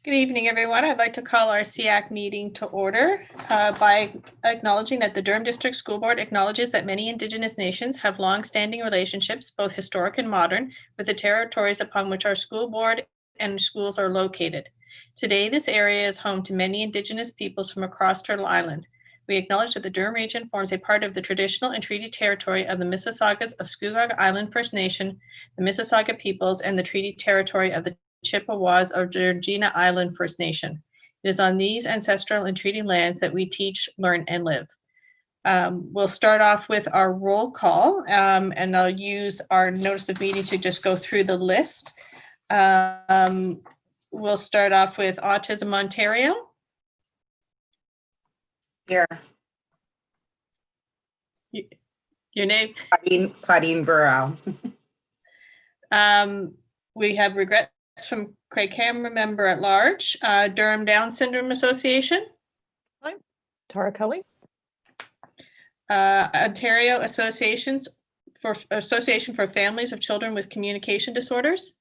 Good evening, everyone. I'd like to call our SEAC meeting to order by acknowledging that the Durham District School Board acknowledges that many Indigenous nations have long-standing relationships, both historic and modern, with the territories upon which our school board and schools are located. Today, this area is home to many Indigenous peoples from across Turtle Island. We acknowledge that the Durham region forms a part of the traditional and treaty territory of the Mississaugas of Scugog Island First Nation, the Mississauga peoples, and the treaty territory of the Chippewas of Georgina Island First Nation. It is on these ancestral and treaty lands that we teach, learn, and live. We'll start off with our roll call, and I'll use our notice of meeting to just go through the list. We'll start off with Autism Ontario. Here. Your name? Claudine Burrow. We have regrets from Craig Cameron, member at large. Durham Down Syndrome Association. Hi, Tara Kelly. Ontario Association for Families of Children with Communication Disorders.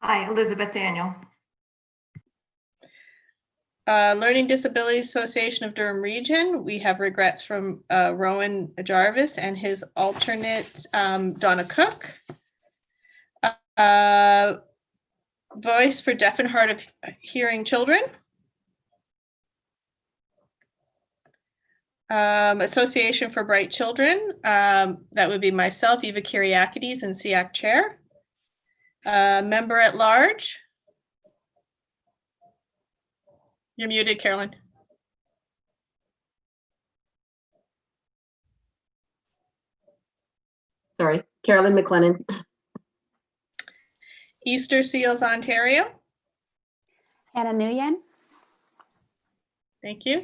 Hi, Elizabeth Daniel. Learning Disabilities Association of Durham Region. We have regrets from Rowan Jarvis and his alternate, Donna Cook. Voice for Deaf and Hard of Hearing Children. Association for Bright Children. That would be myself, Eva Kyriakides, and SEAC Chair. Member at Large. You're muted, Carolyn. Sorry, Carolyn McLennan. Easter Seals Ontario. Anna Nguyen. Thank you.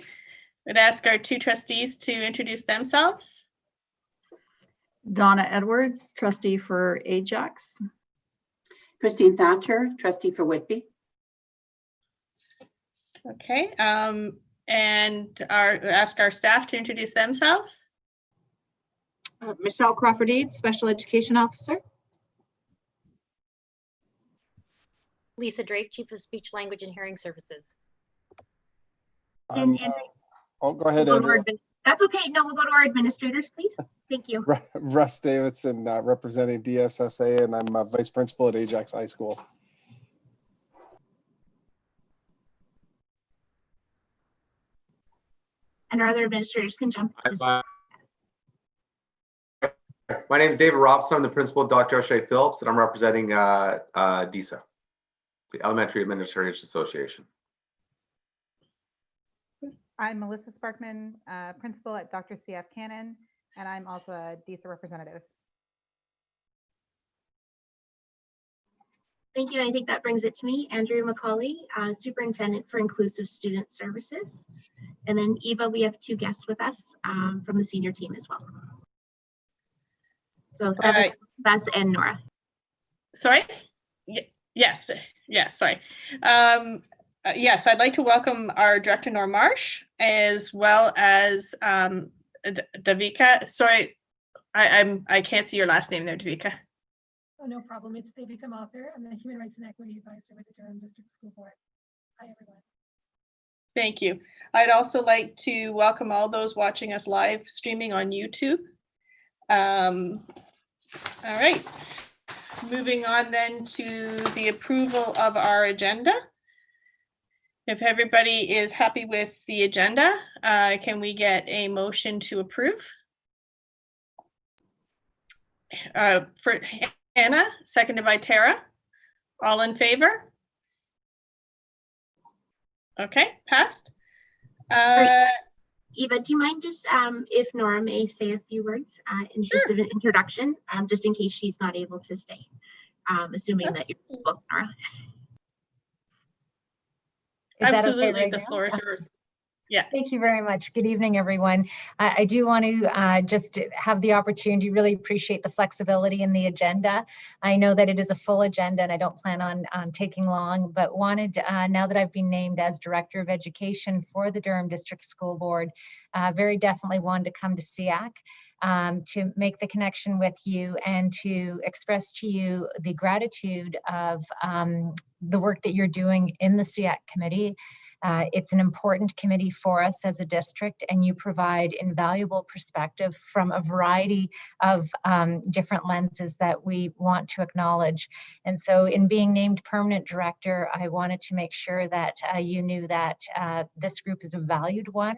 Would ask our two trustees to introduce themselves. Donna Edwards, trustee for Ajax. Christine Thatcher, trustee for Whitby. Okay, and ask our staff to introduce themselves. Michelle Crawford-Eads, Special Education Officer. Lisa Drake, Chief of Speech, Language, and Hearing Services. Oh, go ahead, Andrew. That's okay. No, we'll go to our administrators, please. Thank you. Russ Davidson, representing DSSA, and I'm a Vice Principal at Ajax High School. And our other administrators can jump in. My name is David Robson. I'm the principal of Dr. O'Shea Phillips, and I'm representing DISA, the Elementary Administrators Association. I'm Melissa Sparkman, principal at Dr. C.F. Cannon, and I'm also a DISA representative. Thank you. I think that brings it to me, Andrew McCauley, Superintendent for Inclusive Student Services. And then Eva, we have two guests with us from the senior team as well. So Bess and Nora. Sorry? Yes, sorry. Yes, I'd like to welcome our director, Nora Marsh, as well as Davika. Sorry, I can't see your last name there, Davika. Oh, no problem. It's Davika Mather. I'm the Human Rights and Equity Advisor with the Durham District School Board. Hi, everyone. Thank you. I'd also like to welcome all those watching us live streaming on YouTube. All right, moving on then to the approval of our agenda. If everybody is happy with the agenda, can we get a motion to approve? For Anna, seconded by Tara. All in favor? Okay, passed. Eva, do you mind just if Nora may say a few words in just an introduction, just in case she's not able to stay, assuming that you're booked, Nora. Absolutely, okay right the now? floor is yours. Yeah. Thank you very much. Good evening, everyone. I do want to just have the opportunity, really appreciate the flexibility in the agenda. I know that it is a full agenda and I don't plan on taking long, but wanted, now that I've been named as Director of Education for the Durham District School Board, very definitely wanted to come to SEAC to make the connection with you and to express to you the gratitude of the work that you're doing in the SEAC committee. It's an important committee for us as a district, and you provide invaluable perspective from a variety of different lenses that we want to acknowledge. And so in being named permanent director, I wanted to make sure that you knew that this group is a valued one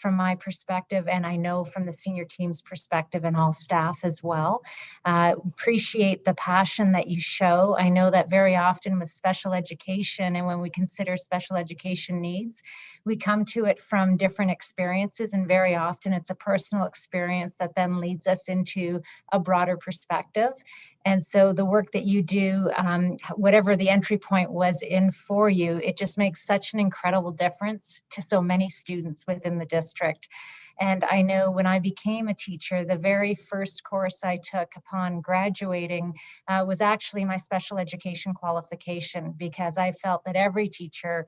from my perspective, and I know from the senior team's perspective and all staff as well. Appreciate the passion that you show. I know that very often with special education, and when we consider special education needs, we come to it from different experiences, and very often it's a personal experience that then leads us into a broader perspective. And so the work that you do, whatever the entry point was in for you, it just makes such an incredible difference to so many students within the district. And I know when I became a teacher, the very first course I took upon graduating was actually my special education qualification, because I felt that every teacher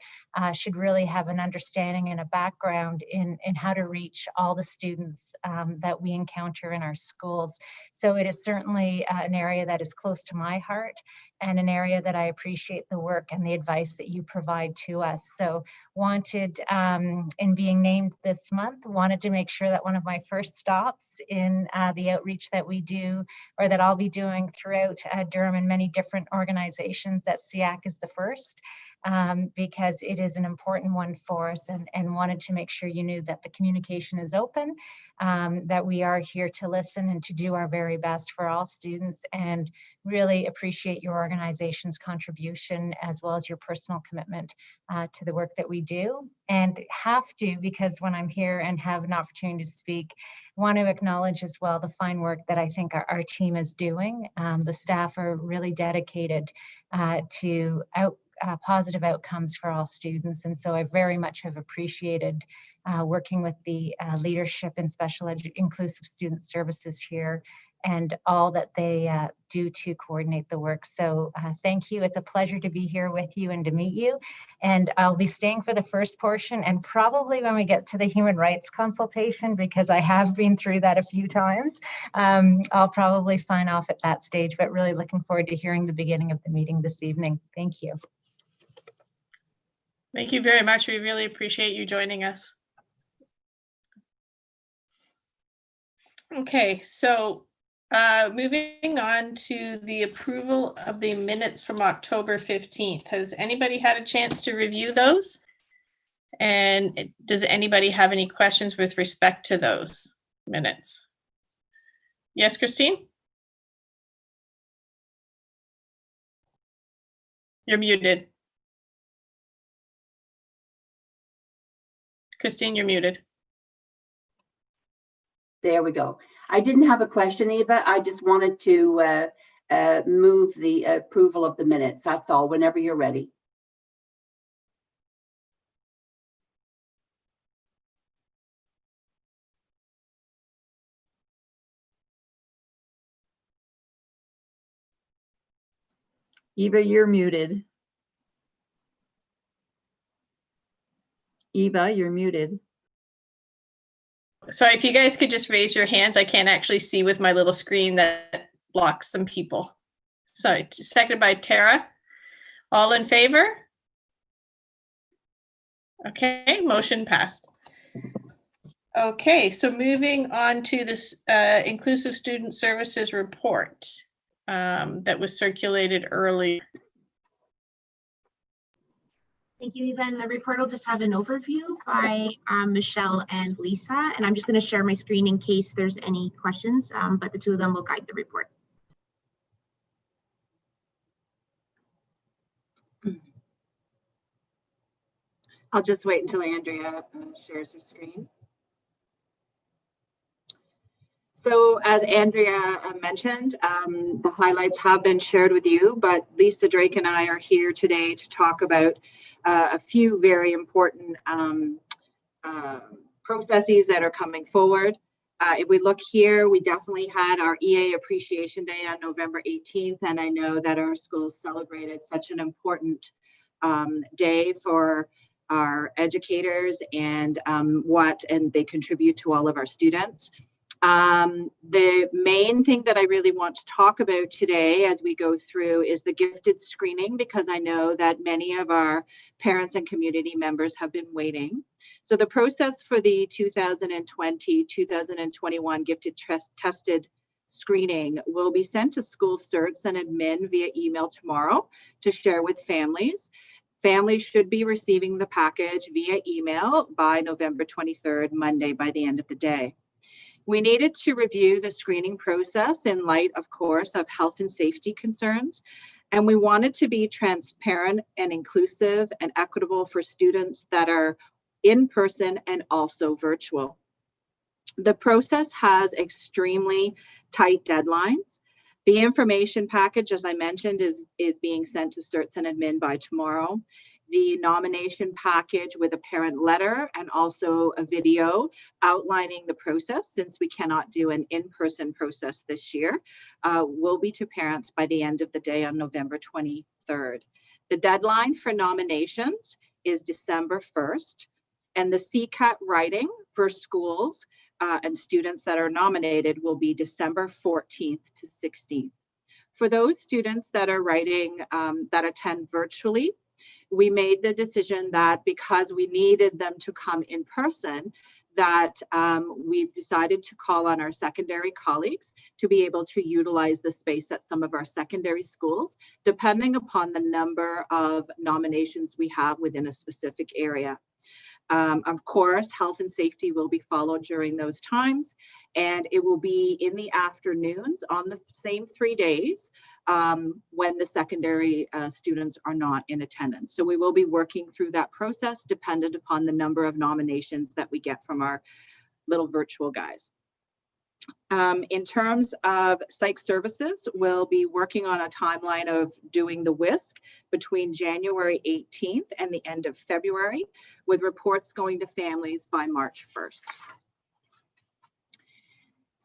should really have an understanding and a background in how to reach all the students that we encounter in our schools. So it is certainly an area that is close to my heart, and an area that I appreciate the work and the advice that you provide to us. So wanted, in being named this month, wanted to make sure that one of my first stops in the outreach that we do, or that I'll be doing throughout Durham and many different organizations, that SEAC is the first, because it is an important one for us, and wanted to make sure you knew that the communication is open, that we are here to listen and to do our very best for all students, and really appreciate your organization's contribution as well as your personal commitment to the work that we do. And have to, because when I'm here and have an opportunity to speak, want to acknowledge as well the fine work that I think our team is doing. The staff are really dedicated to positive outcomes for all students. And so I very much have appreciated working with the leadership in special inclusive student services here, and all that they do to coordinate the work. So thank you. It's a pleasure to be here with you and to meet you. And I'll be staying for the first portion, and probably when we get to the human rights consultation, because I have been through that a few times, I'll probably sign off at that stage, but really looking forward to hearing the beginning of the meeting this evening. Thank you. Thank you very much. We really appreciate you joining us. Okay, so moving on to the approval of the minutes from October 15th. Has anybody had a chance to review those? And does anybody have any questions with respect to those minutes? Yes, Christine? You're muted. Christine, you're muted. There we go. I didn't have a question, Eva. I just wanted to move the approval of the minutes. That's all, whenever you're ready. Eva, you're muted. Eva, you're muted. Sorry, if you guys could just raise your hands. I can't actually see with my little screen that blocks some people. So seconded by Tara. All in favor? Okay, motion passed. Okay, so moving on to this Inclusive Student Services report that was circulated early. Thank you, Eva. And the report will just have an overview by Michelle and Lisa. And I'm just going to share my screen in case there's any questions, but the two of them will guide the report. I'll just wait until Andrea shares her screen. So as Andrea mentioned, the highlights have been shared with you, but Lisa Drake and I are here today to talk about a few very important processes that are coming forward. If we look here, we definitely had our EA Appreciation Day on November 18th, and I know that our schools celebrated such an important day for our educators and they contribute to all of our students. The main thing that I really want to talk about today as we go through is the gifted screening, because I know that many of our parents and community members have been waiting. So the process for the 2020-2021 gifted tested screening will be sent to school certs and admin via email tomorrow to share with families. Families should be receiving the package via email by November 23rd, Monday, by the end of the day. We needed to review the screening process in light, of course, of health and safety concerns, and we wanted to be transparent and inclusive and equitable for students that are in person and also virtual. The process has extremely tight deadlines. The information package, as I mentioned, is being sent to certs and admin by tomorrow. The nomination package with a parent letter and also a video outlining the process, since we cannot do an in-person process this year, will be to parents by the end of the day on November 23rd. The deadline for nominations is December 1st, and the CCAT writing for schools and students that are nominated will be December 14th to 16th. For those students that are writing, that attend virtually, we made the decision that because we needed them to come in person, that we've decided to call on our secondary colleagues to be able to utilize the space at some of our secondary schools, depending upon the number of nominations we have within a specific area. Of course, health and safety will be followed during those times, and it will be in the afternoons on the same 3 days when the secondary students are not in attendance. So we will be working through that process dependent upon the number of nominations that we get from our little virtual guys. In terms of psych services, we'll be working on a timeline of doing the WISC between January 18th and the end of February, with reports going to families by March 1st.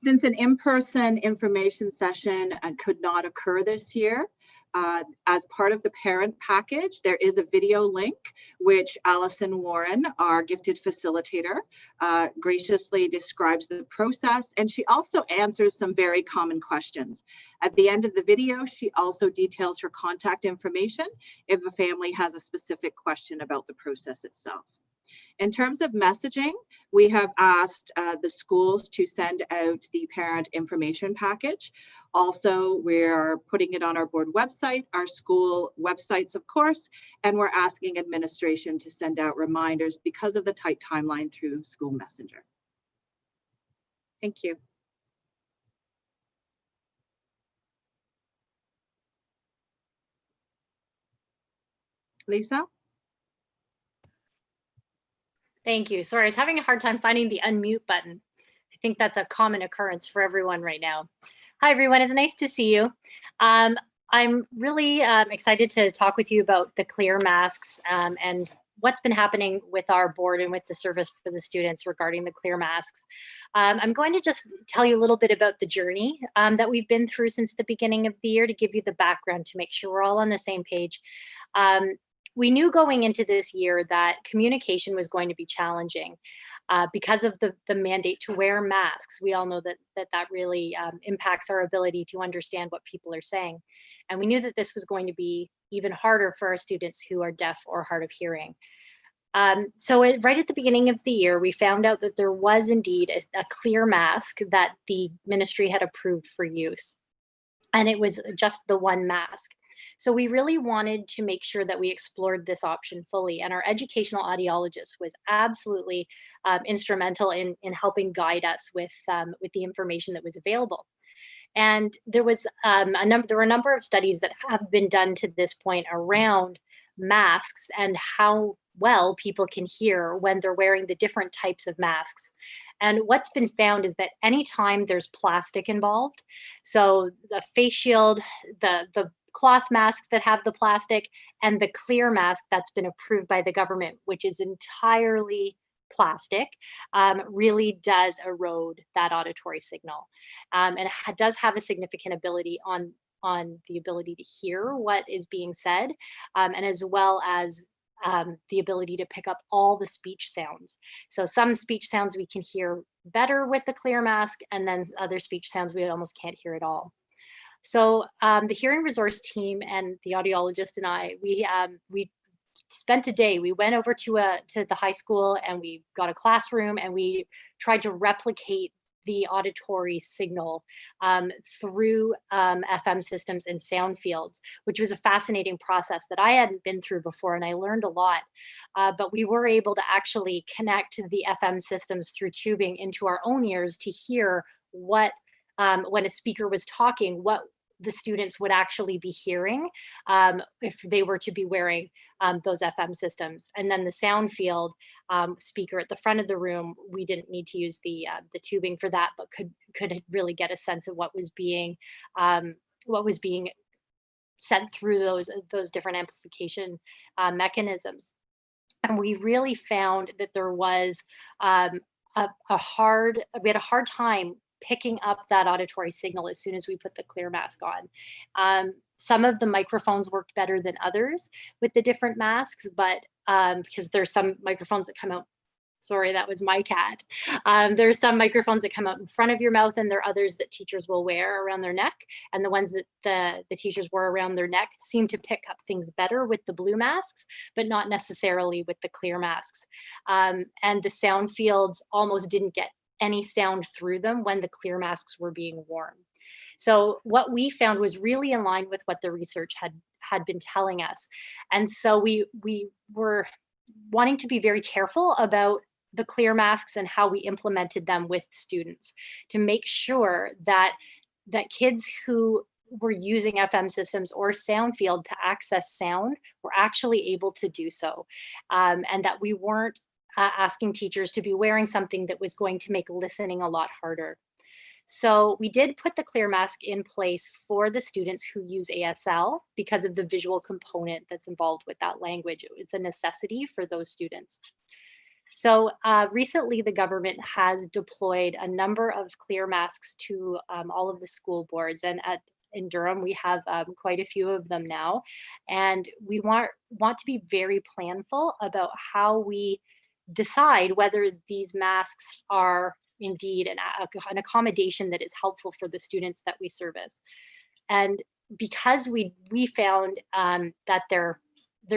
Since an in-person information session could not occur this year, as part of the parent package, there is a video link which Allison Warren, our gifted facilitator, graciously describes the process, and she also answers some very common questions. At the end of the video, she also details her contact information if a family has a specific question about the process itself. In terms of messaging, we have asked the schools to send out the parent information package. Also, we're putting it on our board website, our school websites, of course, and we're asking administration to send out reminders because of the tight timeline through School Messenger. Thank you. Lisa? Thank you. Sorry, I was having a hard time finding the unmute button. I think that's a common occurrence for everyone right now. Hi, everyone. It's nice to see you. I'm really excited to talk with you about the clear masks and what's been happening with our board and with the service for the students regarding the clear masks. I'm going to just tell you a little bit about the journey that we've been through since the beginning of the year to give you the background to make sure we're all on the same page. We knew going into this year that communication was going to be challenging because of the mandate to wear masks. We all know that really impacts our ability to understand what people are saying. And we knew that this was going to be even harder for our students who are deaf or hard of hearing. So right at the beginning of the year, we found out that there was indeed a clear mask that the ministry had approved for use. And it was just the one mask. So we really wanted to make sure that we explored this option fully, and our educational audiologist was absolutely instrumental in helping guide us with the information that was available. And there was there were a number of studies that have been done to this point around masks and how well people can hear when they're wearing the different types of masks. And what's been found is that anytime there's plastic involved, so the face shield, the cloth masks that have the plastic, and the clear mask that's been approved by the government, which is entirely plastic, really does erode that auditory signal. And it does have a significant ability on the ability to hear what is being said, and as well as the ability to pick up all the speech sounds. So some speech sounds we can hear better with the clear mask, and then other speech sounds we almost can't hear at all. So the hearing resource team and the audiologist and I, we spent a day. We went over to the high school and we got a classroom and we tried to replicate the auditory signal through FM systems and sound fields, which was a fascinating process that I hadn't been through before, and I learned a lot. But we were able to actually connect the FM systems through tubing into our own ears to hear what, when a speaker was talking, what the students would actually be hearing if they were to be wearing those FM systems. And then the sound field speaker at the front of the room, we didn't need to use the tubing for that, but could really get a sense of what was being sent through those different amplification mechanisms. And we really found that there was we had a hard time picking up that auditory signal as soon as we put the clear mask on. Some of the microphones worked better than others with the different masks, but because there's some microphones that come out, sorry, that was my cat. There's some microphones that come out in front of your mouth, and there are others that teachers will wear around their neck. And the ones that the teachers wear around their neck seem to pick up things better with the blue masks, but not necessarily with the clear masks. And the sound fields almost didn't get any sound through them when the clear masks were being worn. So what we found was really in line with what the research had been telling us. And so we were wanting to be very careful about the clear masks and how we implemented them with students to make sure that kids who were using FM systems or sound field to access sound were actually able to do so, and that we weren't asking teachers to be wearing something that was going to make listening a lot harder. So we did put the clear mask in place for the students who use ASL because of the visual component that's involved with that language. It's a necessity for those students. So recently the government has deployed a number of clear masks to all of the school boards, and in Durham, we have quite a few of them now. And we want to be very planful about how we decide whether these masks are indeed an accommodation that is helpful for the students that we service. And because we found that there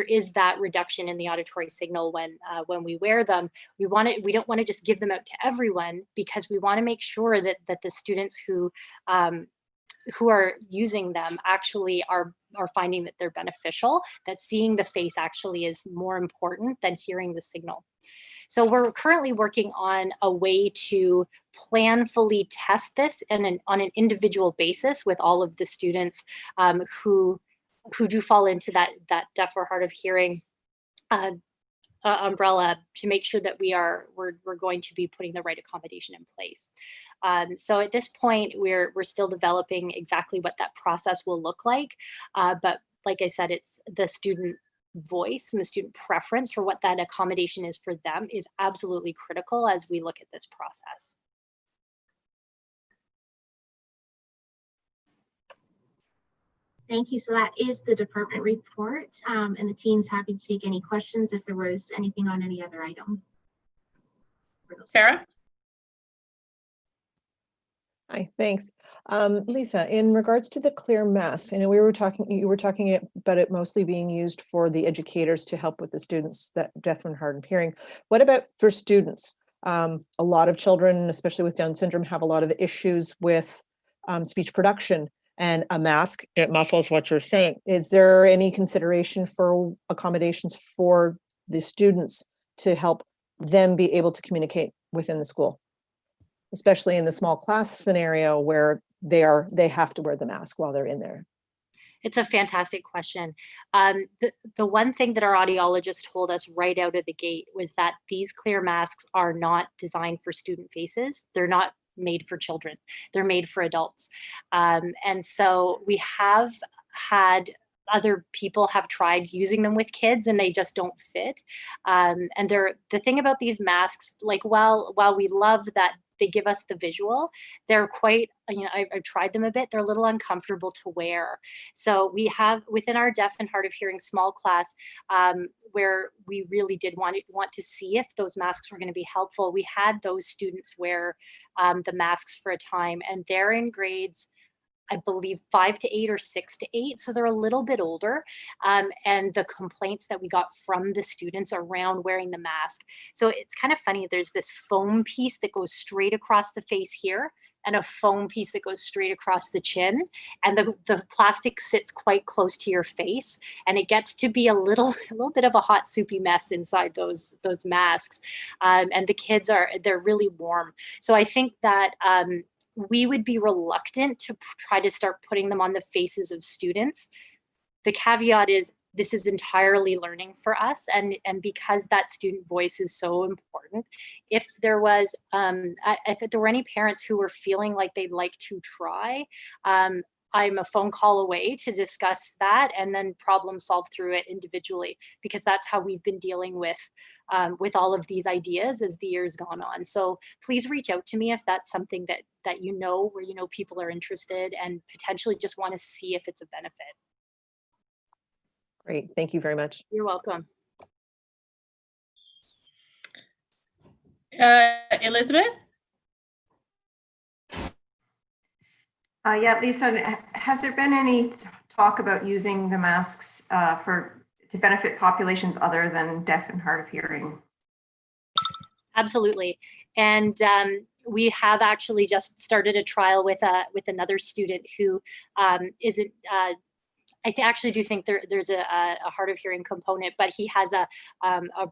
is that reduction in the auditory signal when we wear them, we don't want to just give them out to everyone, because we want to make sure that the students who are using them actually are finding that they're beneficial, that seeing the face actually is more important than hearing the signal. So we're currently working on a way to planfully test this on an individual basis with all of the students who do fall into that deaf or hard of hearing umbrella, to make sure that we're going to be putting the right accommodation in place. So at this point, we're still developing exactly what that process will look like. But like I said, it's the student voice and the student preference for what that accommodation is for them is absolutely critical as we look at this process. Thank you. So that is the department report, and the team's happy to take any questions if there was anything on any other item. Sarah? Hi, thanks. Lisa, in regards to the clear mask, I know you were talking about it mostly being used for the educators to help with the students that deaf and hard of hearing. What about for students? A lot of children, especially with Down syndrome, have a lot of issues with speech production, and a mask, it muffles what you're saying. Is there any consideration for accommodations for the students to help them be able to communicate within the school, especially in the small class scenario where they have to wear the mask while they're in there? It's a fantastic question. The one thing that our audiologist told us right out of the gate was that these clear masks are not designed for student faces. They're not made for children. They're made for adults. And so we have had other people have tried using them with kids and they just don't fit. And the thing about these masks, like while we love that they give us the visual, they're quite, I've tried them a bit, they're a little uncomfortable to wear. So we have within our deaf and hard of hearing small class, where we really did want to see if those masks were going to be helpful. We had those students wear the masks for a time, and they're in grades, I believe 5 to 8 or 6 to 8. So they're a little bit older. And the complaints that we got from the students around wearing the mask. So it's kind of funny. There's this foam piece that goes straight across the face here and a foam piece that goes straight across the chin. And the plastic sits quite close to your face. And it gets to be a little bit of a hot soupy mess inside those masks. And the kids they're really warm. So I think that, we would be reluctant to try to start putting them on the faces of students. The caveat is this is entirely learning for us. And because that student voice is so important, if there was, if there were any parents who were feeling like they'd like to try, I'm a phone call away to discuss that and then problem solve through it individually, because that's how we've been dealing with all of these ideas as the years gone on. So please reach out to me if that's something that where people are interested and potentially just want to see if it's a benefit. Great, thank you very much. You're welcome. Elizabeth? Yeah, Lisa, has there been any talk about using the masks to benefit populations other than deaf and hard of hearing? Absolutely. And we have actually just started a trial with another student who isn't, I actually do think there's a hard of hearing component, but he has a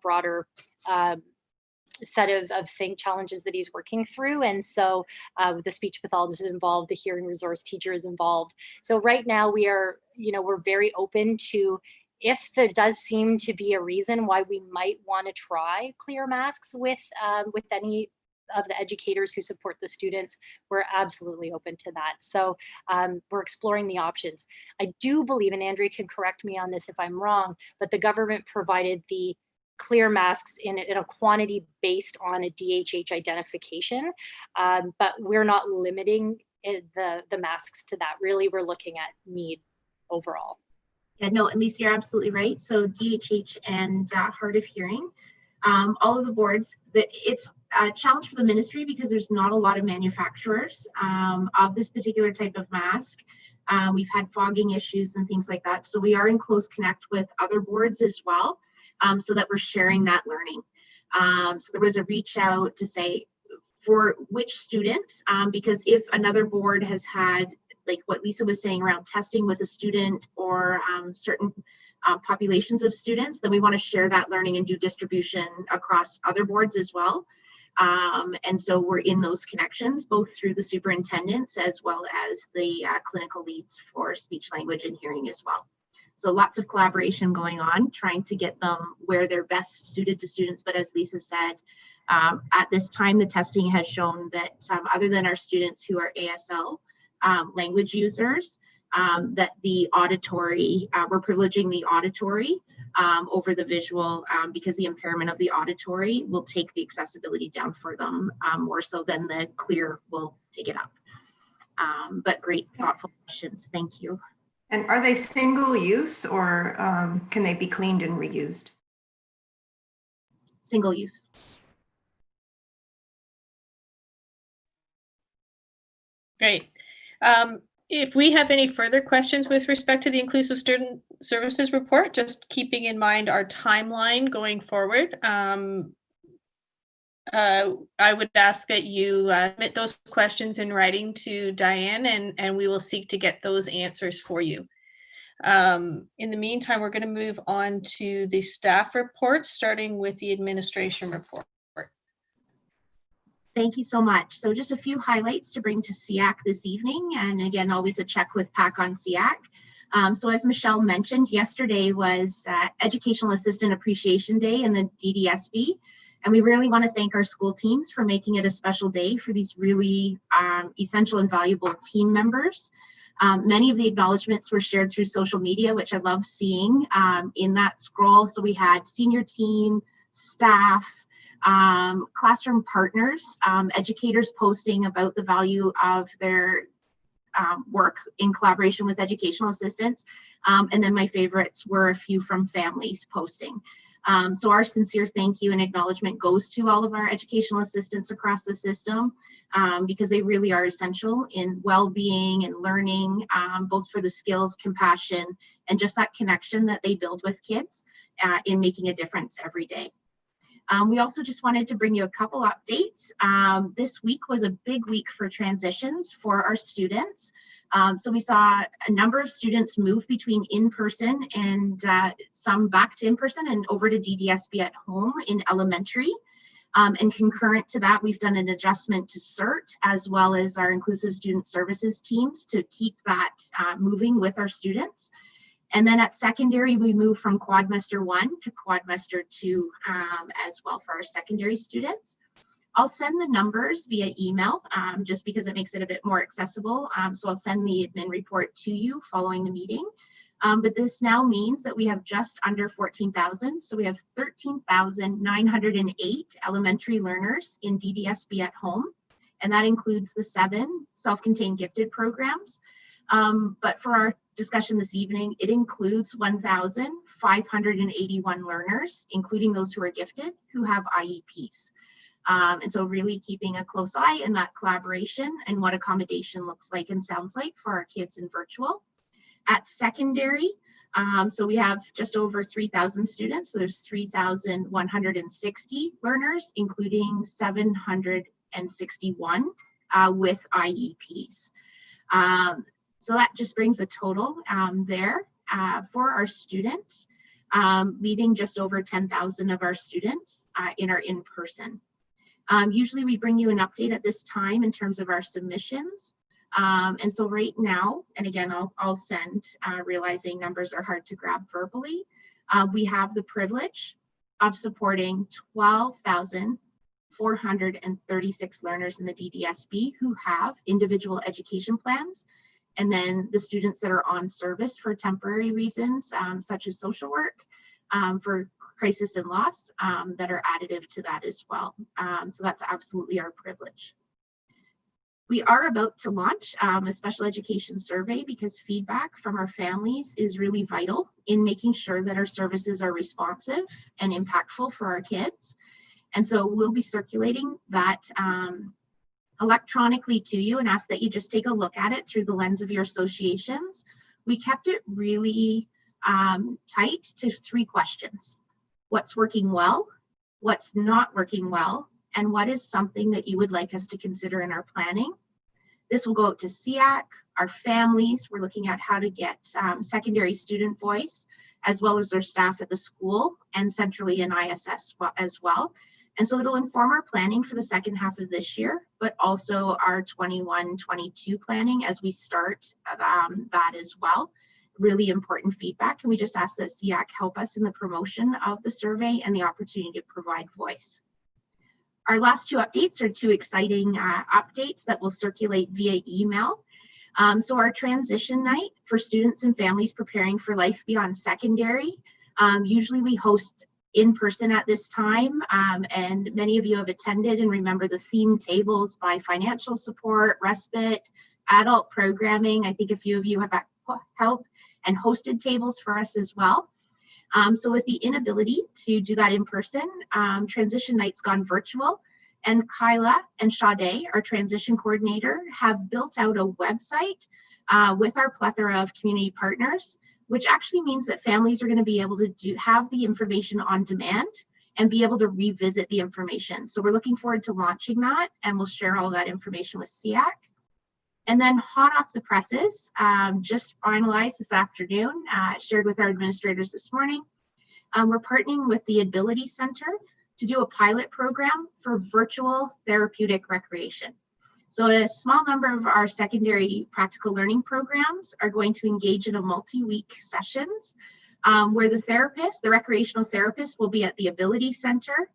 broader set of challenges that he's working through. And so the speech pathologist is involved, the hearing resource teacher is involved. So right now we are, we're very open to, if there does seem to be a reason why we might want to try clear masks with any of the educators who support the students, we're absolutely open to that. So we're exploring the options. I do believe, and Andrea can correct me on this if I'm wrong, but the government provided the clear masks in a quantity based on a DHH identification, but we're not limiting the masks to that. Really, we're looking at need overall. Yeah, no, and Lisa, you're absolutely right. So DHH and hard of hearing, all of the boards, it's a challenge for the ministry because there's not a lot of manufacturers of this particular type of mask. We've had fogging issues and things like that. So we are in close connect with other boards as well, so that we're sharing that learning. So there was a reach out to say for which students, because if another board has had, like what Lisa was saying around testing with a student or certain populations of students, then we want to share that learning and do distribution across other boards as well. And so we're in those connections, both through the superintendents as well as the clinical leads for speech, language, and hearing as well. So lots of collaboration going on, trying to get them where they're best suited to students. But as Lisa said, at this time, the testing has shown that other than our students who are ASL language users, that the auditory, we're privileging the auditory over the visual because the impairment of the auditory will take the accessibility down for them more so than the clear will take it up. But great, thoughtful questions. Thank you. And are they single use or can they be cleaned and reused? Single use. Great. If we have any further questions with respect to the Inclusive Student Services Report, just keeping in mind our timeline going forward, I would ask that you submit those questions in writing to Diane, and we will seek to get those answers for you. In the meantime, we're going to move on to the staff report, starting with the administration report. Thank you so much. So just a few highlights to bring to SEAC this evening. And again, always a check with PAC on SEAC. So as Michelle mentioned, yesterday was Educational Assistant Appreciation Day in the DDSB. And we really want to thank our school teams for making it a special day for these really essential and valuable team members. Many of the acknowledgements were shared through social media, which I love seeing in that scroll. So we had senior team, staff, classroom partners, educators posting about the value of their work in collaboration with educational assistants. And then my favorites were a few from families posting. So our sincere thank you and acknowledgement goes to all of our educational assistants across the system, because they really are essential in well-being and learning, both for the skills, compassion, and just that connection that they build with kids in making a difference every day. We also just wanted to bring you a couple updates. This week was a big week for transitions for our students. So we saw a number of students move between in-person and some back to in-person and over to DDSB at home in elementary. And concurrent to that, we've done an adjustment to CERT as well as our inclusive student services teams to keep that moving with our students. And then at secondary, we moved from quadmester 1 to quadmester 2 as well for our secondary students. I'll send the numbers via email just because it makes it a bit more accessible. So I'll send the admin report to you following the meeting. But this now means that we have just under 14,000. So we have 13,908 elementary learners in DDSB at home. And that includes the 7 self-contained gifted programs. But for our discussion this evening, it includes 1,581 learners, including those who are gifted, who have IEPs. And so really keeping a close eye in that collaboration and what accommodation looks like and sounds like for our kids in virtual. At secondary, so we have just over 3,000 students. So there's 3,160 learners, including 761 with IEPs. So that just brings a total there for our students, leaving just over 10,000 of our students in our in-person. Usually we bring you an update at this time in terms of our submissions. And so right now, and again, I'll send, realizing numbers are hard to grab verbally, we have the privilege of supporting 12,436 learners in the DDSB who have individual education plans. And then the students that are on service for temporary reasons, such as social work, for crisis and loss, that are additive to that as well. So that's absolutely our privilege. We are about to launch a special education survey because feedback from our families is really vital in making sure that our services are responsive and impactful for our kids. And so we'll be circulating that electronically to you and ask that you just take a look at it through the lens of your associations. We kept it really tight to 3 questions. What's working well? What's not working well? And what is something that you would like us to consider in our planning? This will go out to SEAC, our families. We're looking at how to get secondary student voice, as well as our staff at the school and centrally in ISS as well. And so it'll inform our planning for the second half of this year, but also our 21-22 planning as we start that as well. Really important feedback. And we just ask that SEAC help us in the promotion of the survey and the opportunity to provide voice. Our last 2 updates are 2 exciting updates that will circulate via email. So our transition night for students and families preparing for life beyond secondary. Usually we host in person at this time, and many of you have attended and remember the theme tables by financial support, respite, adult programming. I think a few of you have helped and hosted tables for us as well. So with the inability to do that in person, transition night's gone virtual, and Kyla and Sade, our transition coordinator, have built out a website with our plethora of community partners, which actually means that families are going to be able to have the information on demand and be able to revisit the information. So we're looking forward to launching that, and we'll share all that information with SEAC. And then hot off the presses, just finalized this afternoon, shared with our administrators this morning. We're partnering with the Ability Center to do a pilot program for virtual therapeutic recreation. So a small number of our secondary practical learning programs are going to engage in a multi-week sessions where the recreational therapist will be at the Ability Center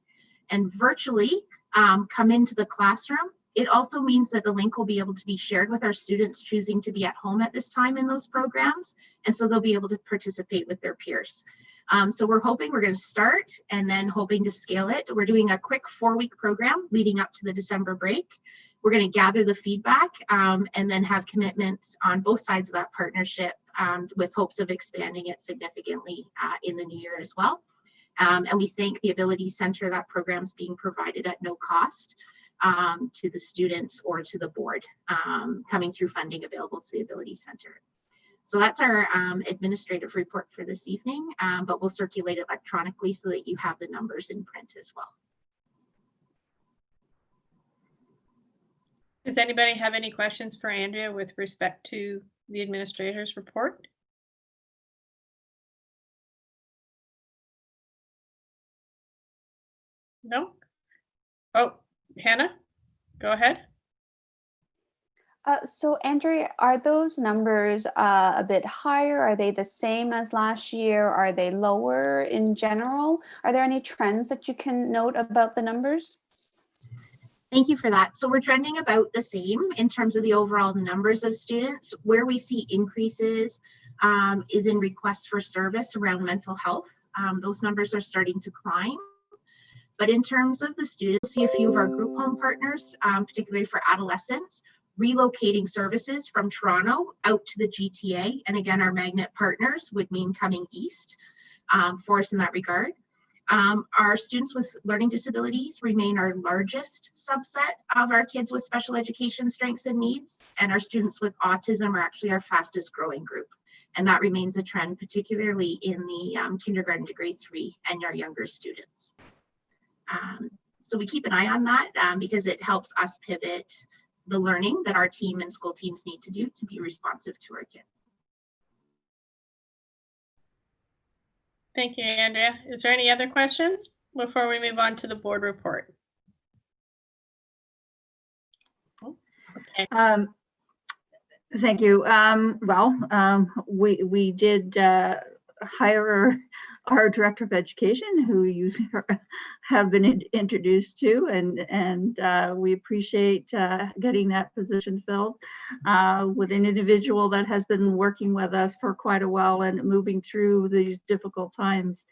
and virtually come into the classroom. It also means that the link will be able to be shared with our students choosing to be at home at this time in those programs. And so they'll be able to participate with their peers. So we're hoping we're going to start and then hoping to scale it. We're doing a quick 4-week program leading up to the December break. We're going to gather the feedback and then have commitments on both sides of that partnership with hopes of expanding it significantly in the new year as well. And we thank the Ability Center. That program is being provided at no cost to the students or to the board, coming through funding available to the Ability Center. So that's our administrative report for this evening, but we'll circulate it electronically so that you have the numbers in print as well. Does anybody have any questions for Andrea with respect to the administrator's report? No? Oh, Hannah, go ahead. So Andrea, are those numbers a bit higher? Are they the same as last year? Are they lower in general? Are there any trends that you can note about the numbers? Thank you for that. So we're trending about the same in terms of the overall numbers of students. Where we see increases is in requests for service around mental health. Those numbers are starting to climb. But in terms of the students, see a few of our group home partners, particularly for adolescents, relocating services from Toronto out to the GTA. And again, our magnet partners would mean coming east for us in that regard. Our students with learning disabilities remain our largest subset of our kids with special education strengths and needs. And our students with autism are actually our fastest growing group. And that remains a trend, particularly in the kindergarten to grade 3 and our younger students. So we keep an eye on that because it helps us pivot the learning that our team and school teams need to do to be responsive to our kids. Thank you, Andrea. Is there any other questions before we move on to the board report? Okay. Thank you. We did hire our director of education, who you have been introduced to, and we appreciate getting that position filled with an individual that has been working with us for quite a while and moving through these difficult times.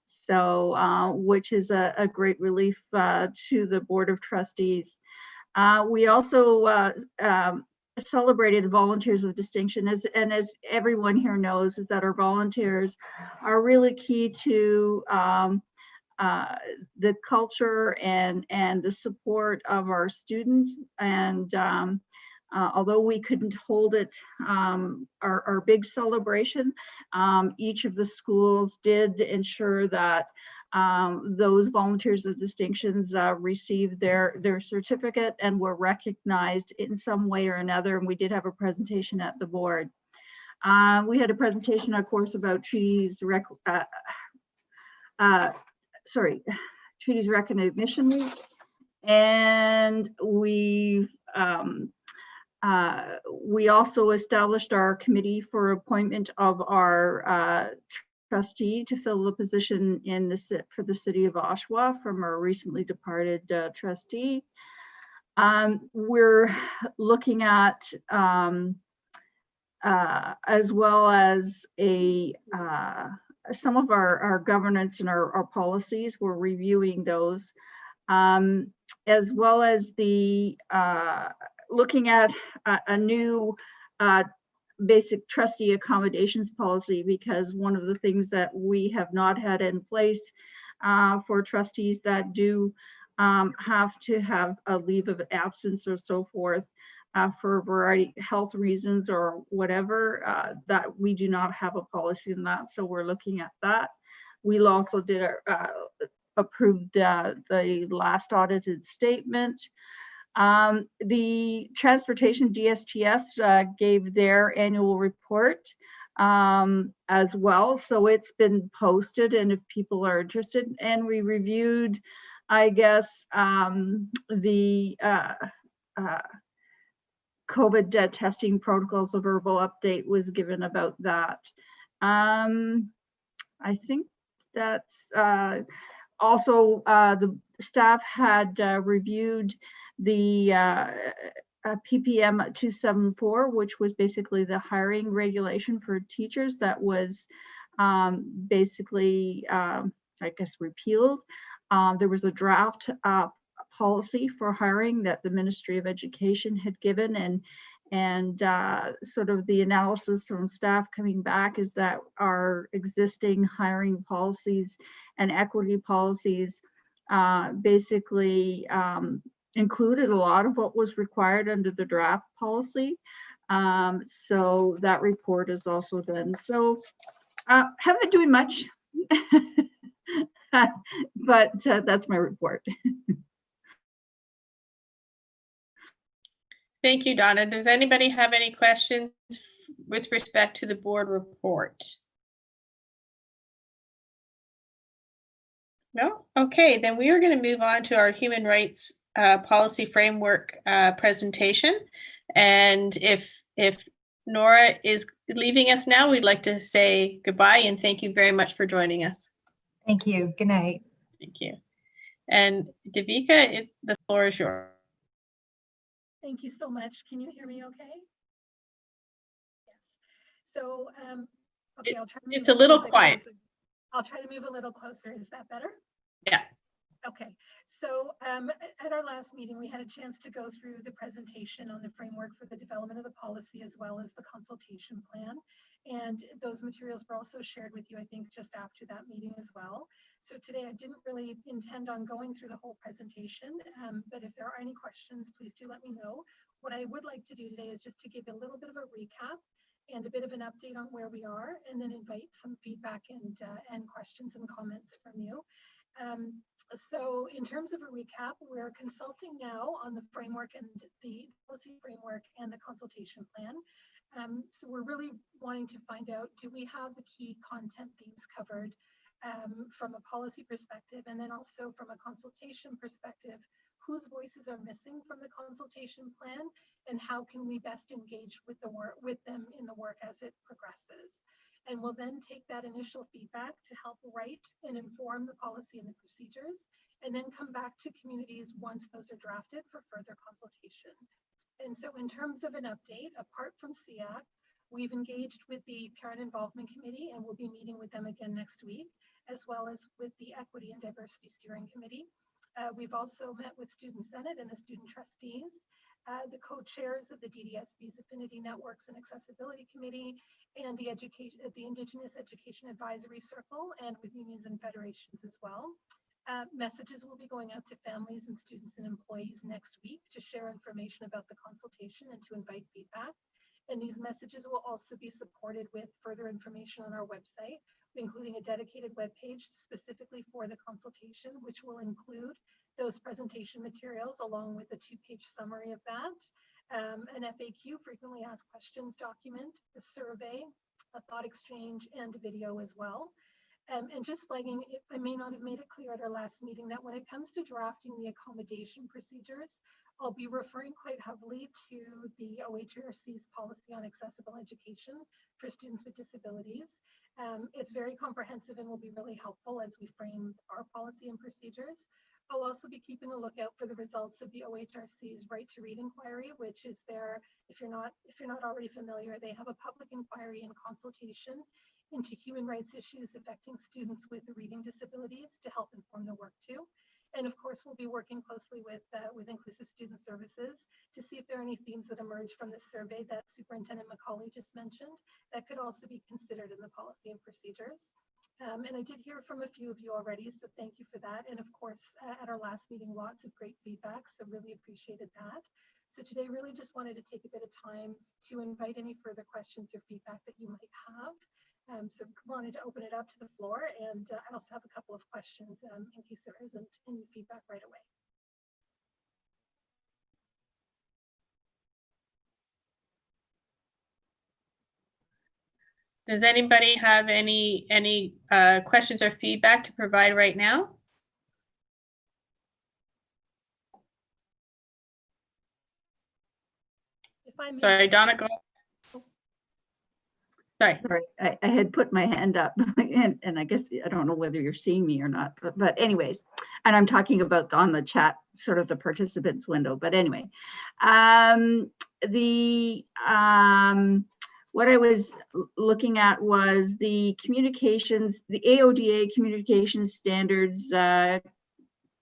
So, which is a great relief to the Board of Trustees. We also celebrated volunteers with distinction, and as everyone here knows, is that our volunteers are really key to the culture and the support of our students. And although we couldn't hold it, our big celebration, each of the schools did ensure that those volunteers of distinctions received their certificate and were recognized in some way or another. And we did have a presentation at the board. We had a presentation, of course, about Treaties Recognition Week. And we also established our committee for appointment of our trustee to fill the position for the city of Oshawa from our recently departed trustee. We're looking at, as well as some of our governance and our policies. We're reviewing those, as well as the looking at a new basic trustee accommodations policy, because one of the things that we have not had in place for trustees that do have to have a leave of absence or so forth for a variety of health reasons or whatever, that we do not have a policy in that. So we're looking at that. We also did approved the last audited statement. The transportation DSTS gave their annual report as well. So it's been posted, and if people are interested, and we reviewed, I guess, the COVID testing protocols. A verbal update was given about that. I think that's also the staff had reviewed the PPM 274, which was basically the hiring regulation for teachers that was basically, I guess, repealed. There was a draft policy for hiring that the Ministry of Education had given, and sort of the analysis from staff coming back is that our existing hiring policies and equity policies basically included a lot of what was required under the draft policy. So that report is also done. So haven't been doing much, but that's my report. Thank you, Donna. Does anybody have any questions with respect to the board report? No? Okay, then we are going to move on to our human rights policy framework presentation. And if Nora is leaving us now, we'd like to say goodbye and thank you very much for joining us. Thank you. Good night. Thank you. And Devika, the floor is yours. Thank you so much. Can you hear me okay? Yes. So, okay, I'll try to move it's a little quiet. Closer. I'll try to move a little closer. Is that better? Yeah. Okay. So at our last meeting, we had a chance to go through the presentation on the framework for the development of the policy as well as the consultation plan. And those materials were also shared with you, I think, just after that meeting as well. So today I didn't really intend on going through the whole presentation, but if there are any questions, please do let me know. What I would like to do today is just to give a little bit of a recap and a bit of an update on where we are, and then invite some feedback and questions and comments from you. So in terms of a recap, we're consulting now on the framework and the policy framework and the consultation plan. So we're really wanting to find out, do we have the key content themes covered from a policy perspective, and then also from a consultation perspective, whose voices are missing from the consultation plan, and how can we best engage with the work with them in the work as it progresses. And we'll then take that initial feedback to help write and inform the policy and the procedures, and then come back to communities once those are drafted for further consultation. And so in terms of an update, apart from SEAC, we've engaged with the Parent Involvement Committee, and we'll be meeting with them again next week, as well as with the Equity and Diversity Steering Committee. We've also met with Student Senate and the student trustees, the co-chairs of the DDSB's Affinity Networks and Accessibility Committee, and the Indigenous Education Advisory Circle, and with unions and federations as well. Messages will be going out to families and students and employees next week to share information about the consultation and to invite feedback. And these messages will also be supported with further information on our website, including a dedicated web page specifically for the consultation, which will include those presentation materials along with a 2-page summary of that, an FAQ, frequently asked questions document, a survey, a thought exchange, and a video as well. And just flagging, I may not have made it clear at our last meeting that when it comes to drafting the accommodation procedures, I'll be referring quite heavily to the OHRC's policy on accessible education for students with disabilities. It's very comprehensive and will be really helpful as we frame our policy and procedures. I'll also be keeping a lookout for the results of the OHRC's Right to Read inquiry, which is their, if you're not already familiar, they have a public inquiry and consultation into human rights issues affecting students with reading disabilities to help inform the work too. And of course, we'll be working closely with Inclusive Student Services to see if there are any themes that emerge from this survey that Superintendent McCauley just mentioned that could also be considered in the policy and procedures. And I did hear from a few of you already, so thank you for that. And of course, at our last meeting, lots of great feedback, so really appreciated that. So today, really just wanted to take a bit of time to invite any further questions or feedback that you might have. So wanted to open it up to the floor, and I also have a couple of questions in case there isn't any feedback right away. Does anybody have any questions or feedback to provide right now? If I may, sorry, Donna, go. Sorry. I had put my hand up and I guess, I don't know whether you're seeing me or not, but anyways, and I'm talking about on the chat, sort of the participants window, but anyway, what I was looking at was the communications, the AODA Communications Standards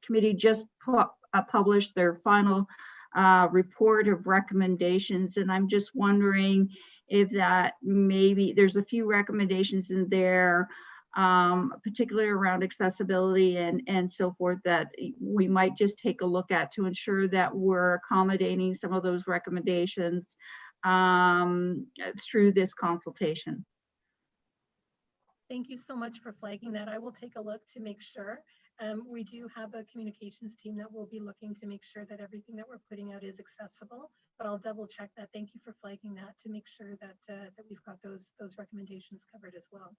Committee just published their final report of recommendations, and I'm just wondering if that maybe there's a few recommendations in there, particularly around accessibility and so forth, that we might just take a look at to ensure that we're accommodating some of those recommendations through this consultation. Thank you so much for flagging that. I will take a look to make sure. We do have a communications team that will be looking to make sure that everything that we're putting out is accessible, but I'll double check that. Thank you for flagging that to make sure that that we've got those recommendations covered as well.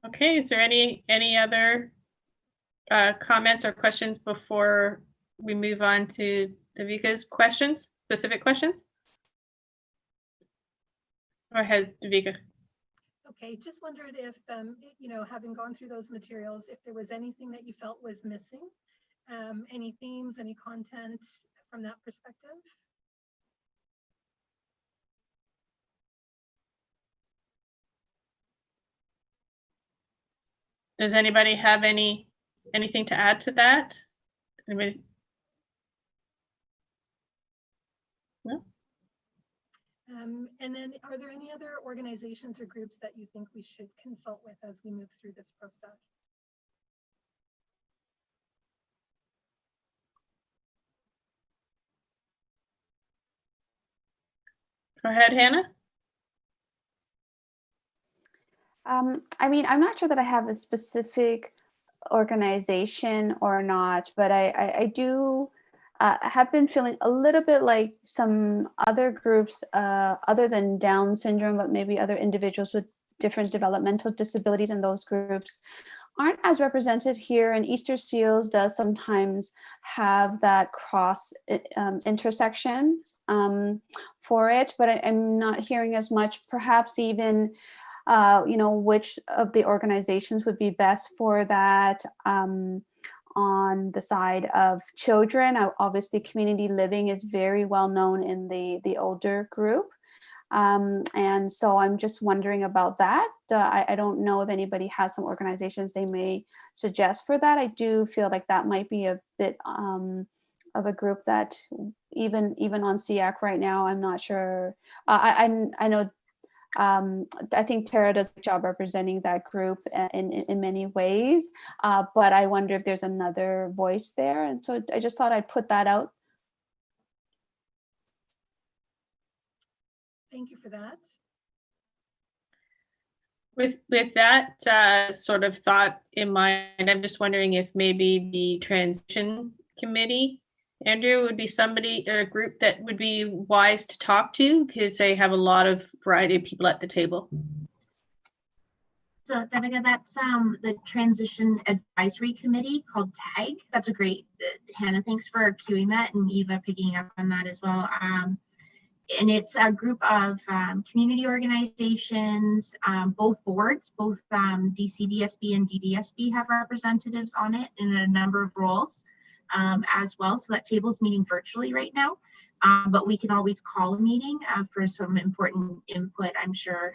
Okay, is there any other comments or questions before we move on to Davika's questions, specific questions? Go ahead, Davika. Okay, just wondered if, you know, having gone through those materials, if there was anything that you felt was missing, any themes, any content from that perspective? Does anybody have anything to add to that? Anybody? No? And then are there any other organizations or groups that you think we should consult with as we move through this process? Go ahead, Hannah. I mean, I'm not sure that I have a specific organization or not, but I do have been feeling a little bit like some other groups other than Down syndrome, but maybe other individuals with different developmental disabilities in those groups aren't as represented here. And Easter Seals does sometimes have that cross intersection for it, but I'm not hearing as much, perhaps even you know, which of the organizations would be best for that. On the side of children, obviously community living is very well known in the older group. And so I'm just wondering about that. I don't know if anybody has some organizations they may suggest for that. I do feel like that might be a bit of a group that even on SEAC right now, I'm not sure. I know I think Tara does a good job representing that group in many ways, but I wonder if there's another voice there. And so I just thought I'd put that out. Thank you for that. With that sort of thought in mind, I'm just wondering if maybe the transition committee, Andrew, would be somebody, a group that would be wise to talk to, because they have a lot of variety of people at the table. So Devika, that's the Transition Advisory Committee called TAG. That's a great, Hannah, thanks for cueing that, and Eva picking up on that as well. And it's a group of community organizations, both boards, both DCDSB and DDSB have representatives on it in a number of roles as well. So that table's meeting virtually right now, but we can always call a meeting for some important input. I'm sure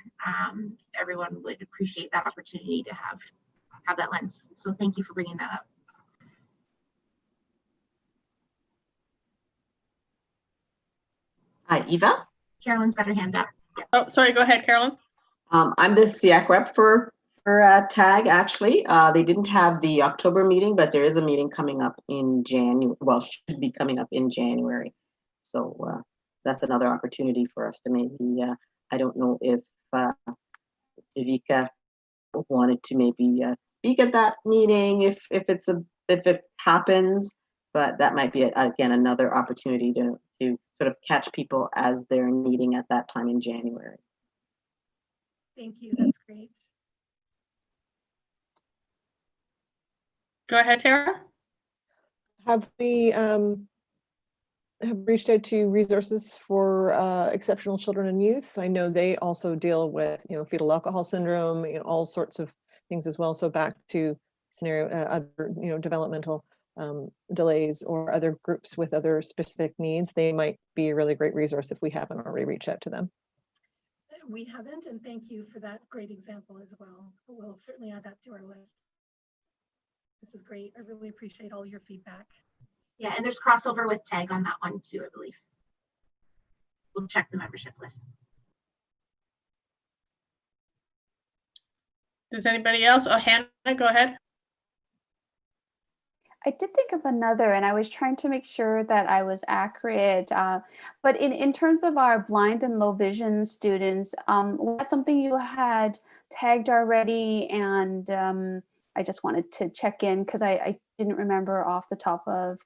everyone would appreciate that opportunity to have that lens. So thank you for bringing that up. Hi, Eva. Carolyn's got her hand up. Yeah. Oh, sorry, go ahead, Carolyn. I'm the SEAC rep for TAG, actually. They didn't have the October meeting, but there is a meeting coming up in January. Well, should be coming up in January. So that's another opportunity for us to maybe, I don't know if Davika wanted to maybe speak at that meeting if it happens, but that might be again another opportunity to sort of catch people as they're meeting at that time in January. Thank you, that's great. Go ahead, Tara. Have we have reached out to resources for exceptional children and youth? I know they also deal with, you know, fetal alcohol syndrome, you know, all sorts of things as well. So back to scenario, other, you know, developmental delays or other groups with other specific needs, they might be a really great resource if we haven't already reached out to them. We haven't, and thank you for that great example as well. We'll certainly add that to our list. This is great. I really appreciate all your feedback. Yeah, and there's crossover with TAG on that one too, I believe. We'll check the membership list. Does anybody else? Oh, Hannah, go ahead. I did think of another, and I was trying to make sure that I was accurate. But in terms of our blind and low vision students, was that something you had tagged already? And I just wanted to check in because I didn't remember off the top of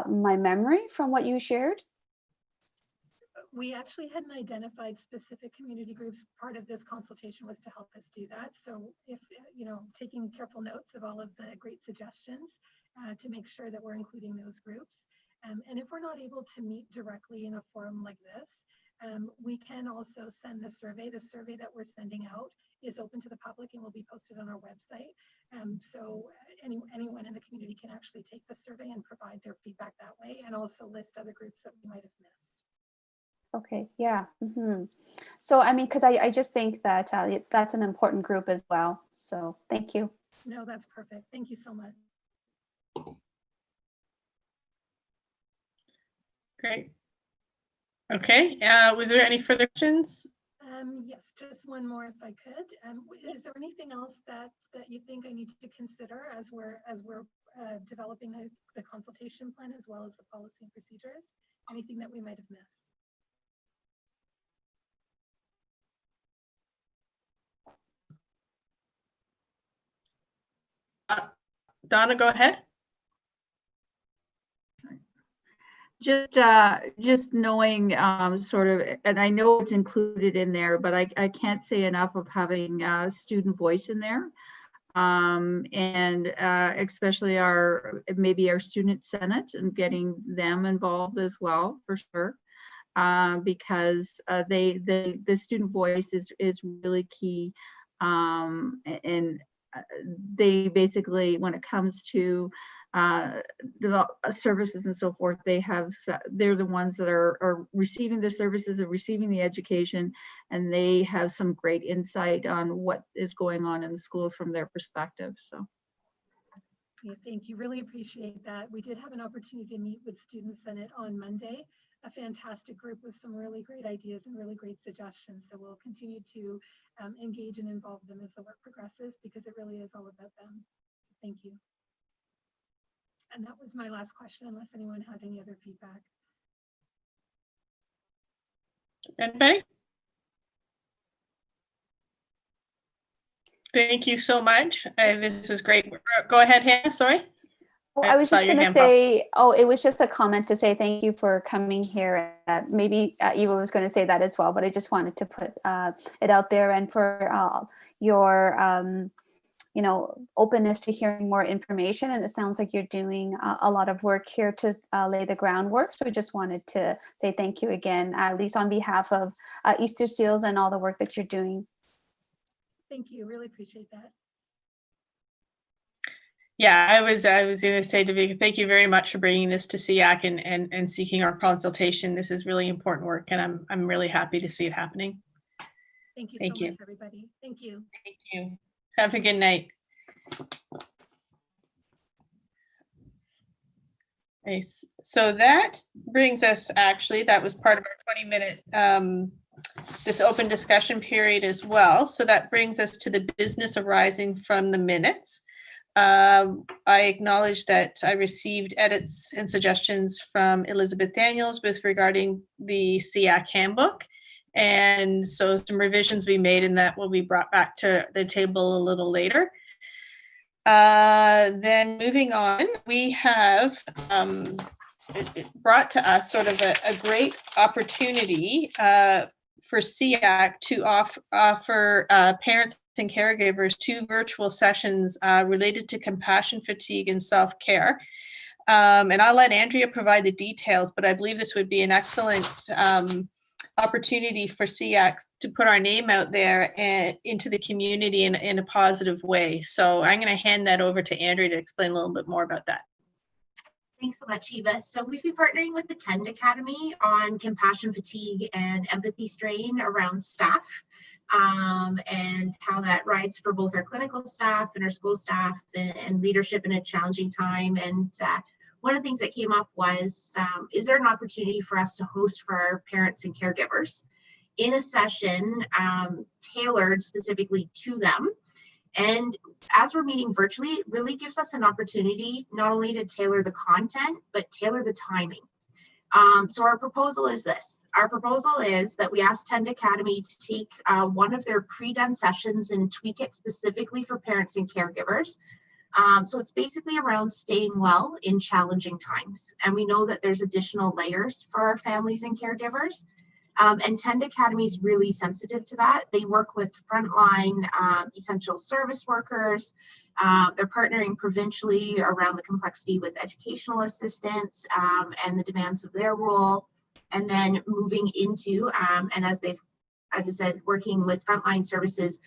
my memory from what you shared. We actually hadn't identified specific community groups. Part of this consultation was to help us do that. So if, taking careful notes of all of the great suggestions to make sure that we're including those groups. And if we're not able to meet directly in a forum like this, we can also send the survey. The survey that we're sending out is open to the public and will be posted on our website. So anyone in the community can actually take the survey and provide their feedback that way, and also list other groups that we might have missed. Okay, yeah. So, I mean, because I just think that that's an important group as well. So thank you. No, that's perfect. Thank you so much. Great. Okay, was there any further questions? Yes, just one more if I could. Is there anything else that you think I need to consider as we're developing the consultation plan as well as the policy and procedures? Anything that we might have missed? Donna, go ahead. Just knowing sort of, and I know it's included in there, but I can't say enough of having student voice in there. And especially maybe our student senate and getting them involved as well, for sure. Because the student voice is really key. And they basically, when it comes to develop services and so forth, they're the ones that are receiving the services and receiving the education, and they have some great insight on what is going on in the schools from their perspective. So yeah, thank you. Really appreciate that. We did have an opportunity to meet with Student Senate on Monday, a fantastic group with some really great ideas and really great suggestions. So we'll continue to engage and involve them as the work progresses, because it really is all about them. So thank you. And that was my last question, unless anyone had any other feedback. Anybody? Thank you so much. This is great. Go ahead, Hannah, sorry. Well, I was just going to say, it was just a comment to say thank you for coming here. Maybe Eva was going to say that as well, but I just wanted to put it out there, and for your openness to hearing more information. And it sounds like you're doing a lot of work here to lay the groundwork. So I just wanted to say thank you again, at least on behalf of Easter Seals and all the work that you're doing. Thank you. Really appreciate that. Yeah, I was going to say to Vika, thank you very much for bringing this to SEAC and seeking our consultation. This is really important work, and I'm really happy to see it happening. Thank you so much, everybody. Thank you. Thank you. Have a good night. Nice. So that brings us, actually, that was part of our 20-minute this open discussion period as well. So that brings us to the business arising from the minutes. I acknowledge that I received edits and suggestions from Elizabeth Daniels regarding the SEAC handbook. And so some revisions we made, and that will be brought back to the table a little later. Then moving on, we have brought to us sort of a great opportunity for SEAC to offer parents and caregivers 2 virtual sessions related to compassion fatigue and self-care. And I'll let Andrea provide the details, but I believe this would be an excellent opportunity for SEAC to put our name out there and into the community in a positive way. So I'm going to hand that over to Andrea to explain a little bit more about that. Thanks so much, Eva. So we've been partnering with the TEND Academy on compassion fatigue and empathy strain around staff, and how that rides for both our clinical staff and our school staff and leadership in a challenging time. And one of the things that came up was, is there an opportunity for us to host for our parents and caregivers in a session tailored specifically to them? And as we're meeting virtually, it really gives us an opportunity not only to tailor the content, but tailor the timing. So our proposal is this. Our proposal is that we ask TEND Academy to take one of their pre-done sessions and tweak it specifically for parents and caregivers. So it's basically around staying well in challenging times. And we know that there's additional layers for our families and caregivers. And TEND Academy is really sensitive to that. They work with frontline essential service workers. They're partnering provincially around the complexity with educational assistants and the demands of their role. And then moving into, and as I said, working with frontline services,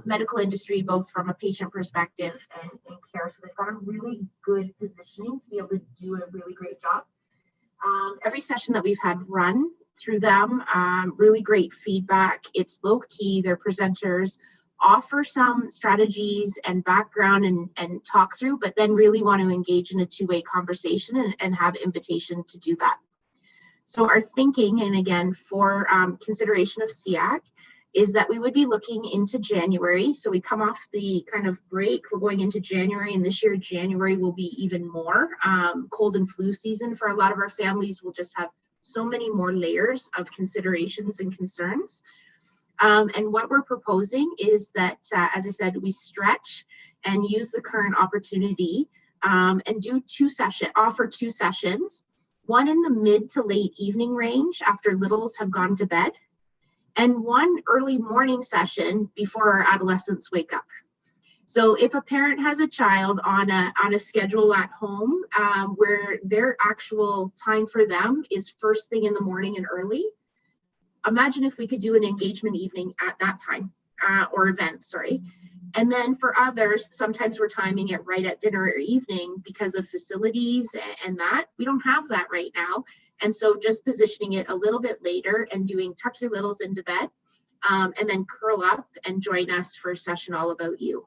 medical industry, both from a patient perspective and care. So they've got a really good positioning to be able to do a really great job. Every session that we've had run through them, really great feedback. It's low key. Their presenters offer some strategies and background and talk through, but then really want to engage in a two-way conversation and have invitation to do that. So our thinking, and again, for consideration of SEAC, is that we would be looking into January. So we come off the kind of break, we're going into January, and this year, January will be even more cold and flu season for a lot of our families. We'll just have so many more layers of considerations and concerns. And what we're proposing is that, as I said, we stretch and use the current opportunity and do offer two sessions, one in the mid to late evening range after littles have gone to bed, and one early morning session before our adolescents wake up. So if a parent has a child on a schedule at home where their actual time for them is first thing in the morning and early, imagine if we could do an engagement evening at that time, or event, sorry. And then for others, sometimes we're timing it right at dinner or evening because of facilities and that. We don't have that right now. And so just positioning it a little bit later and doing tuck your littles into bed, and then curl up and join us for a session all about you.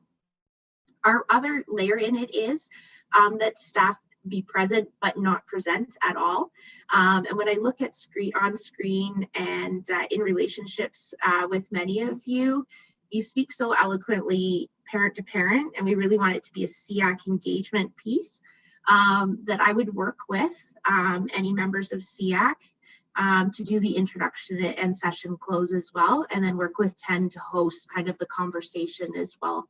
Our other layer in it is that staff be present but not present at all. And when I look at on screen and in relationships with many of you, you speak so eloquently parent to parent, and we really want it to be a SEAC engagement piece that I would work with any members of SEAC to do the introduction and session close as well, and then work with TEND to host kind of the conversation as well,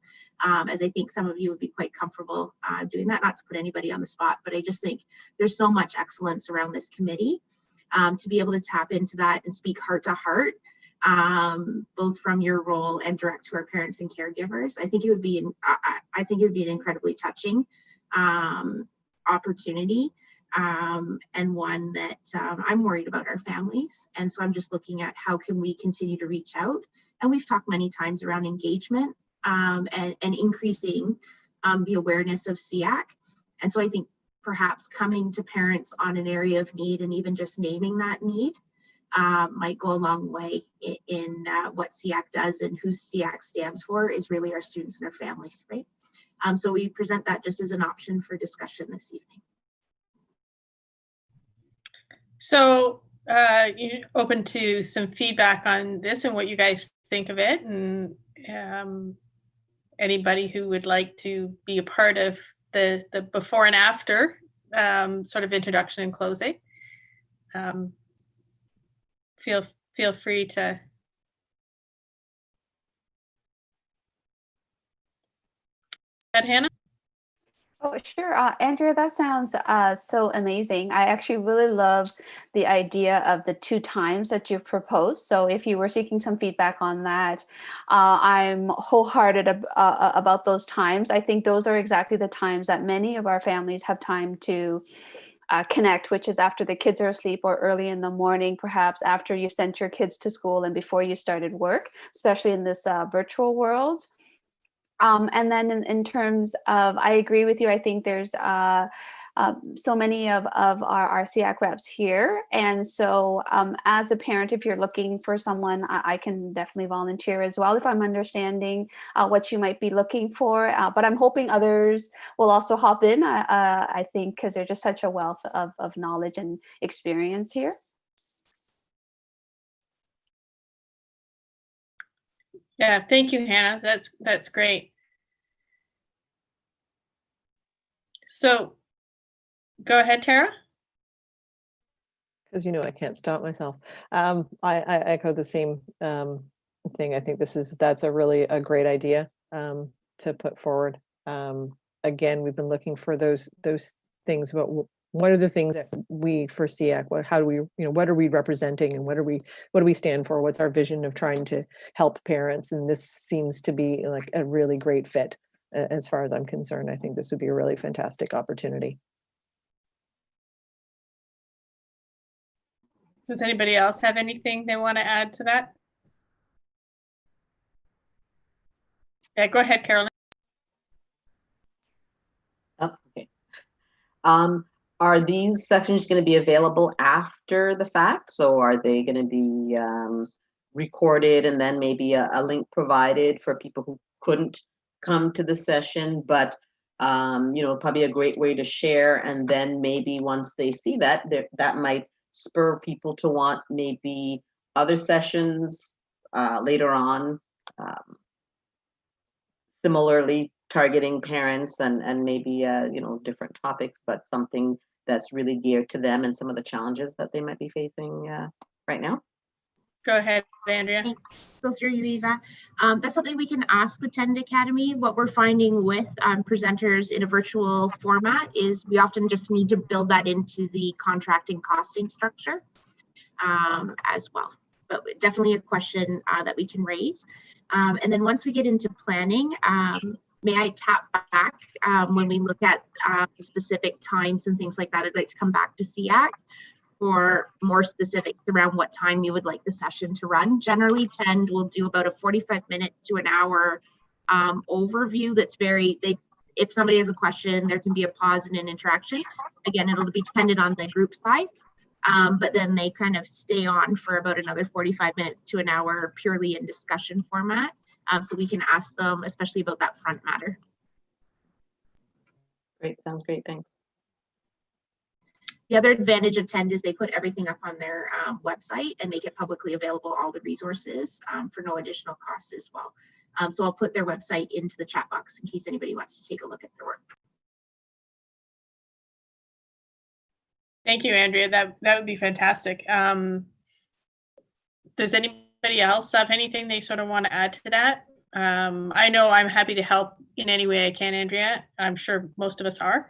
as I think some of you would be quite comfortable doing that. Not to put anybody on the spot, but I just think there's so much excellence around this committee to be able to tap into that and speak heart to heart, both from your role and direct to our parents and caregivers. I think it would be an incredibly touching opportunity. And one that I'm worried about our families. And so I'm just looking at how can we continue to reach out. And we've talked many times around engagement and increasing the awareness of SEAC. And so I think perhaps coming to parents on an area of need and even just naming that need might go a long way in what SEAC does, and who SEAC stands for is really our students and our families, right? So we present that just as an option for discussion this evening. So you're open to some feedback on this and what you guys think of it, and anybody who would like to be a part of the before and after sort of introduction and closing, feel free to. Hannah? Oh, sure. Andrea, that sounds so amazing. I actually really love the idea of the 2 times that you've proposed. So if you were seeking some feedback on that, I'm wholehearted about those times. I think those are exactly the times that many of our families have time to connect, which is after the kids are asleep or early in the morning, perhaps after you've sent your kids to school and before you started work, especially in this virtual world. And then in terms of, I agree with you. I think there's so many of our SEAC reps here. And so as a parent, if you're looking for someone, I can definitely volunteer as well if I'm understanding what you might be looking for. But I'm hoping others will also hop in, I think, because they're just such a wealth of knowledge and experience here. Yeah, thank you, Hannah. That's great. So go ahead, Tara. Because I can't stop myself. I echo the same thing. I think that's a great idea to put forward. Again, we've been looking for those things, but what are the things that we for SEAC? How do we, what are we representing, and what do we stand for? What's our vision of trying to help parents? And this seems to be like a really great fit as far as I'm concerned. I think this would be a really fantastic opportunity. Does anybody else have anything they want to add to that? Yeah, go ahead, Carolyn. Oh, okay. Are these sessions going to be available after the fact? So are they going to be recorded and then maybe a link provided for people who couldn't come to the session, but probably a great way to share. And then maybe once they see that, that might spur people to want maybe other sessions later on, similarly targeting parents and maybe different topics, but something that's really geared to them and some of the challenges that they might be facing right now. Go ahead, Andrea. Thanks. So through you, Eva. That's something we can ask the TEND Academy. What we're finding with presenters in a virtual format is we often just need to build that into the contracting costing structure as well. But definitely a question that we can raise. And then once we get into planning, may I tap back when we look at specific times and things like that? I'd like to come back to SEAC for more specifics around what time you would like the session to run. Generally, TEND will do about a 45-minute to an hour overview that's if somebody has a question, there can be a pause and an interaction. Again, it'll be dependent on the group size, but then they kind of stay on for about another 45 minutes to an hour purely in discussion format. So we can ask them, especially about that front matter. Great, sounds great, thanks. The other advantage of TEND is they put everything up on their website and make it publicly available, all the resources for no additional costs as well. So I'll put their website into the chat box in case anybody wants to take a look at their work. Thank you, Andrea. That would be fantastic. Does anybody else have anything they sort of want to add to that? I know I'm happy to help in any way I can, Andrea. I'm sure most of us are.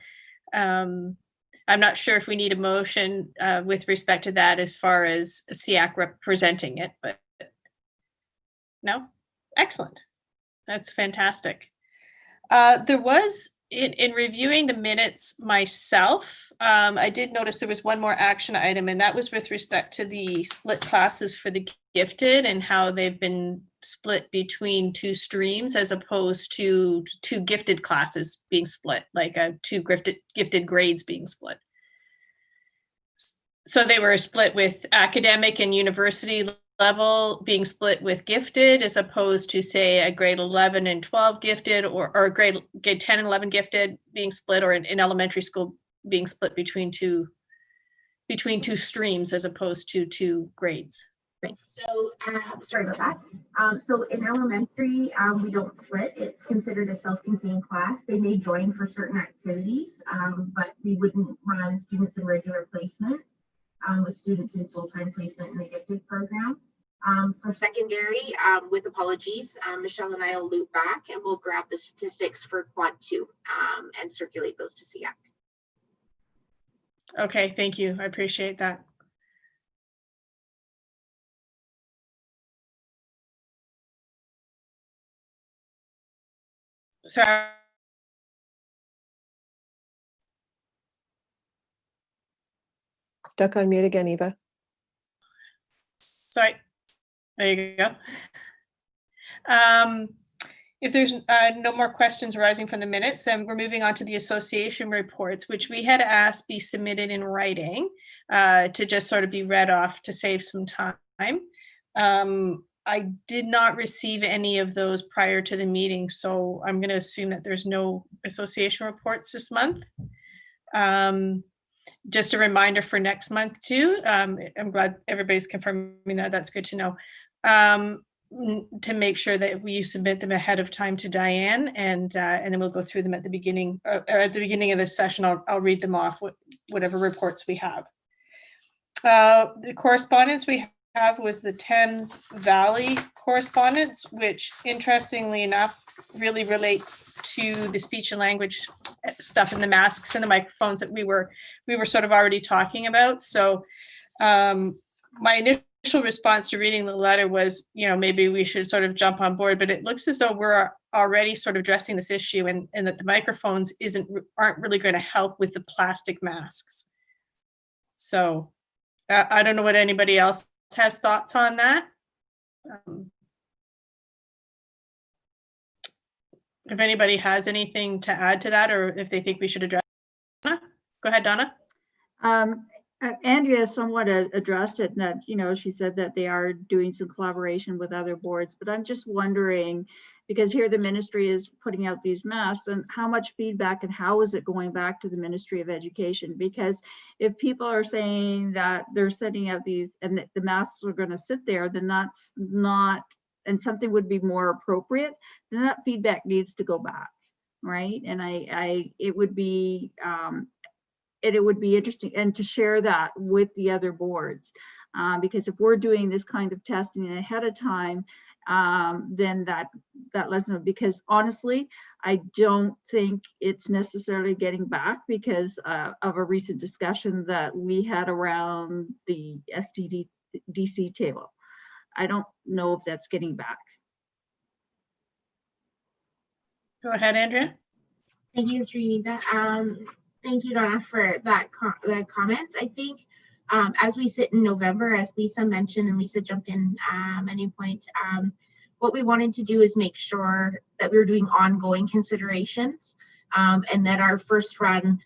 I'm not sure if we need a motion with respect to that as far as SEAC representing it, but no? Excellent. That's fantastic. There was, in reviewing the minutes myself, I did notice there was one more action item, and that was with respect to the split classes for the gifted and how they've been split between two streams as opposed to two gifted classes being split, like two gifted grades being split. So they were split with academic and university level being split with gifted as opposed to, say, a grade 11 and 12 gifted or grade 10 and 11 gifted being split, or in elementary school being split between two streams as opposed to two grades. Right. So sorry about that. So in elementary, we don't split. It's considered a self-contained class. They may join for certain activities, but we wouldn't run students in regular placement with students in full-time placement in the gifted program. For secondary, with apologies, Michelle and I will loop back and we'll grab the statistics for quad 2 and circulate those to SEAC. Okay, thank you. I appreciate that. Sorry. Stuck on mute again, Eva. Sorry. There you go. If there's no more questions arising from the minutes, then we're moving on to the association reports, which we had asked be submitted in writing to just sort of be read off to save some time. I did not receive any of those prior to the meeting, so I'm going to assume that there's no association reports this month. Just a reminder for next month too. I'm glad everybody's confirming that. That's good to know. To make sure that we submit them ahead of time to Diane, and then we'll go through them at the beginning. Or at the beginning of this session, I'll read them off, whatever reports we have. The correspondence we have was the Thames Valley correspondence, which interestingly enough really relates to the speech and language stuff and the masks and the microphones that we were sort of already talking about. So my initial response to reading the letter was, maybe we should sort of jump on board, but it looks as though we're already sort of addressing this issue, and that the microphones aren't really going to help with the plastic masks. So I don't know what anybody else has thoughts on that. If anybody has anything to add to that, or if they think we should address it. Go ahead, Donna. Andrea somewhat addressed it, that, she said that they are doing some collaboration with other boards, but I'm just wondering, because here the ministry is putting out these masks, and how much feedback and how is it going back to the Ministry of Education? Because if people are saying that they're setting out these and that the masks are going to sit there, then that's not, and something would be more appropriate, then that feedback needs to go back, right? And it would be interesting and to share that with the other boards, because if we're doing this kind of testing ahead of time, then that lets them know. Because honestly, I don't think it's necessarily getting back because of a recent discussion that we had around the SDDC table. I don't know if that's getting back. Go ahead, Andrea. Thank you, Srinita. Thank you, Donna, for that comments. I think as we sit in November, as Lisa mentioned, and Lisa jumped in at any point, what we wanted to do is make sure that we were doing ongoing considerations and that our first run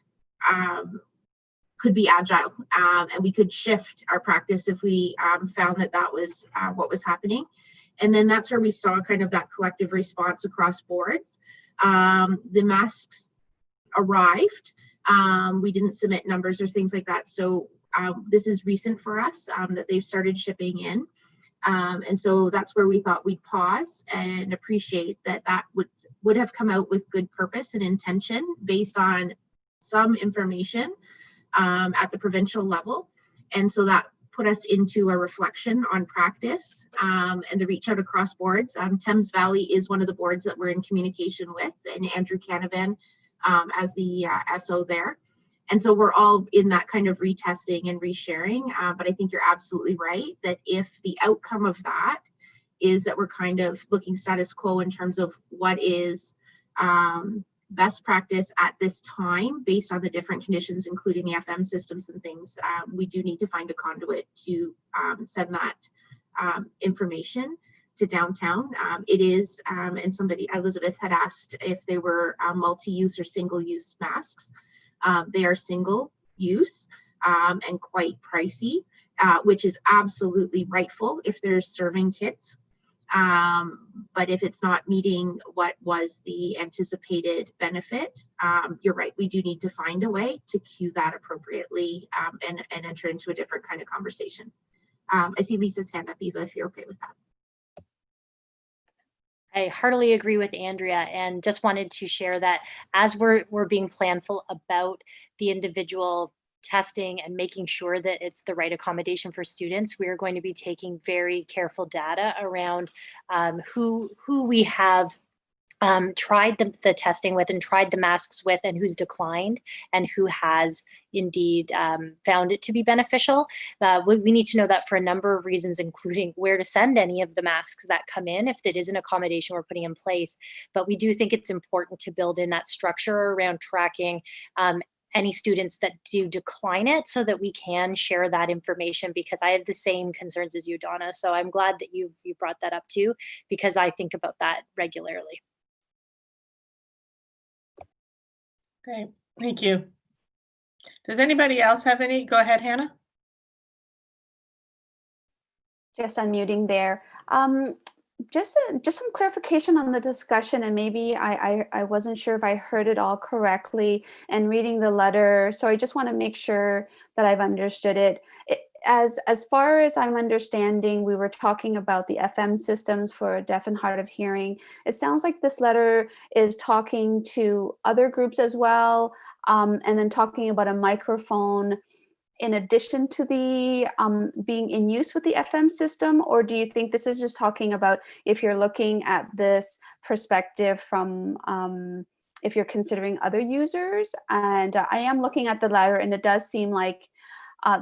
could be agile and we could shift our practice if we found that that was what was happening. And then that's where we saw kind of that collective response across boards. The masks arrived. We didn't submit numbers or things like that. So this is recent for us that they've started shipping in. And so that's where we thought we'd pause and appreciate that would have come out with good purpose and intention based on some information at the provincial level. And so that put us into a reflection on practice and the reach out across boards. Thames Valley is one of the boards that we're in communication with, and Andrew Canavan as the SO there. And so we're all in that kind of retesting and resharing. But I think you're absolutely right that if the outcome of that is that we're kind of looking status quo in terms of what is best practice at this time based on the different conditions, including the FM systems and things, we do need to find a conduit to send that information to downtown. It is, and somebody, Elizabeth had asked if they were multi-use or single-use masks. They are single use and quite pricey, which is absolutely rightful if there's serving kits. But if it's not meeting what was the anticipated benefit, you're right, we do need to find a way to cue that appropriately and enter into a different kind of conversation. I see Lisa's hand up, Eva, if you're okay with that. I heartily agree with Andrea, and just wanted to share that as we're being planful about the individual testing and making sure that it's the right accommodation for students, we are going to be taking very careful data around who we have tried the testing with and tried the masks with, and who's declined and who has indeed found it to be beneficial. We need to know that for a number of reasons, including where to send any of the masks that come in if it is an accommodation we're putting in place. But we do think it's important to build in that structure around tracking any students that do decline it so that we can share that information, because I have the same concerns as you, Donna. So I'm glad that you brought that up too, because I think about that regularly. Great, thank you. Does anybody else have any? Go ahead, Hannah. Just unmuting there. Just some clarification on the discussion, and maybe I wasn't sure if I heard it all correctly and reading the letter. So I just want to make sure that I've understood it. As far as I'm understanding, we were talking about the FM systems for deaf and hard of hearing. It sounds like this letter is talking to other groups as well, and then talking about a microphone in addition to the being in use with the FM system, or do you think this is just talking about if you're looking at this perspective from if you're considering other users? And I am looking at the letter, and it does seem like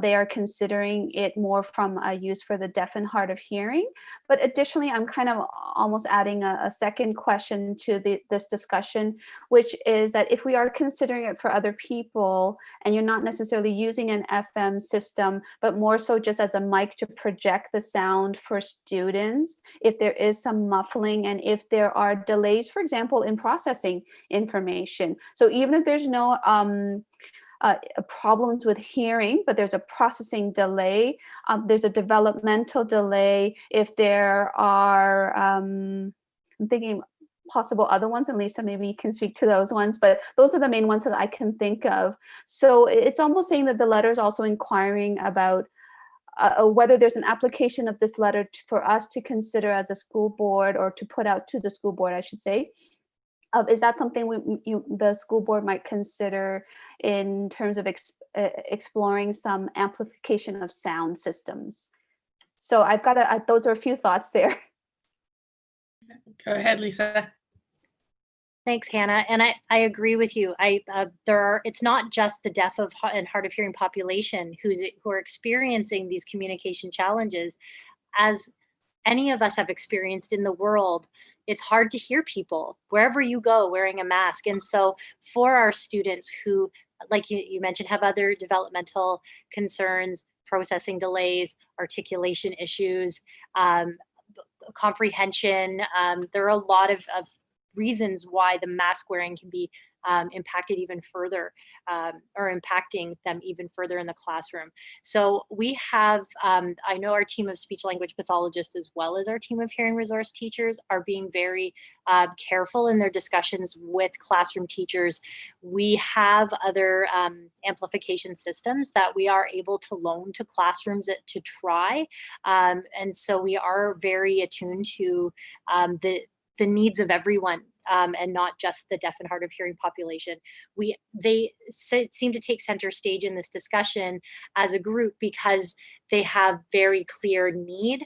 they are considering it more from a use for the deaf and hard of hearing. But additionally, I'm kind of almost adding a second question to this discussion, which is that if we are considering it for other people and you're not necessarily using an FM system, but more so just as a mic to project the sound for students, if there is some muffling and if there are delays, for example, in processing information. So even if there's no problems with hearing, but there's a processing delay. There's a developmental delay. If there are, I'm thinking possible other ones, and Lisa, maybe you can speak to those ones, but those are the main ones that I can think of. So it's almost saying that the letter is also inquiring about whether there's an application of this letter for us to consider as a school board, or to put out to the school board, I should say. Is that something the school board might consider in terms of exploring some amplification of sound systems? So I've got those are a few thoughts there. Go ahead, Lisa. Thanks, Hannah. And I agree with you. It's not just the deaf and hard of hearing population who are experiencing these communication challenges. As any of us have experienced in the world, it's hard to hear people wherever you go wearing a mask. And so for our students who, like you mentioned, have other developmental concerns, processing delays, articulation issues, comprehension, there are a lot of reasons why the mask wearing can be impacted even further, or impacting them even further in the classroom. So we have, I know our team of speech language pathologists, as well as our team of hearing resource teachers, are being very careful in their discussions with classroom teachers. We have other amplification systems that we are able to loan to classrooms to try. And so we are very attuned to the needs of everyone, and not just the deaf and hard of hearing population. They seem to take center stage in this discussion as a group because they have very clear need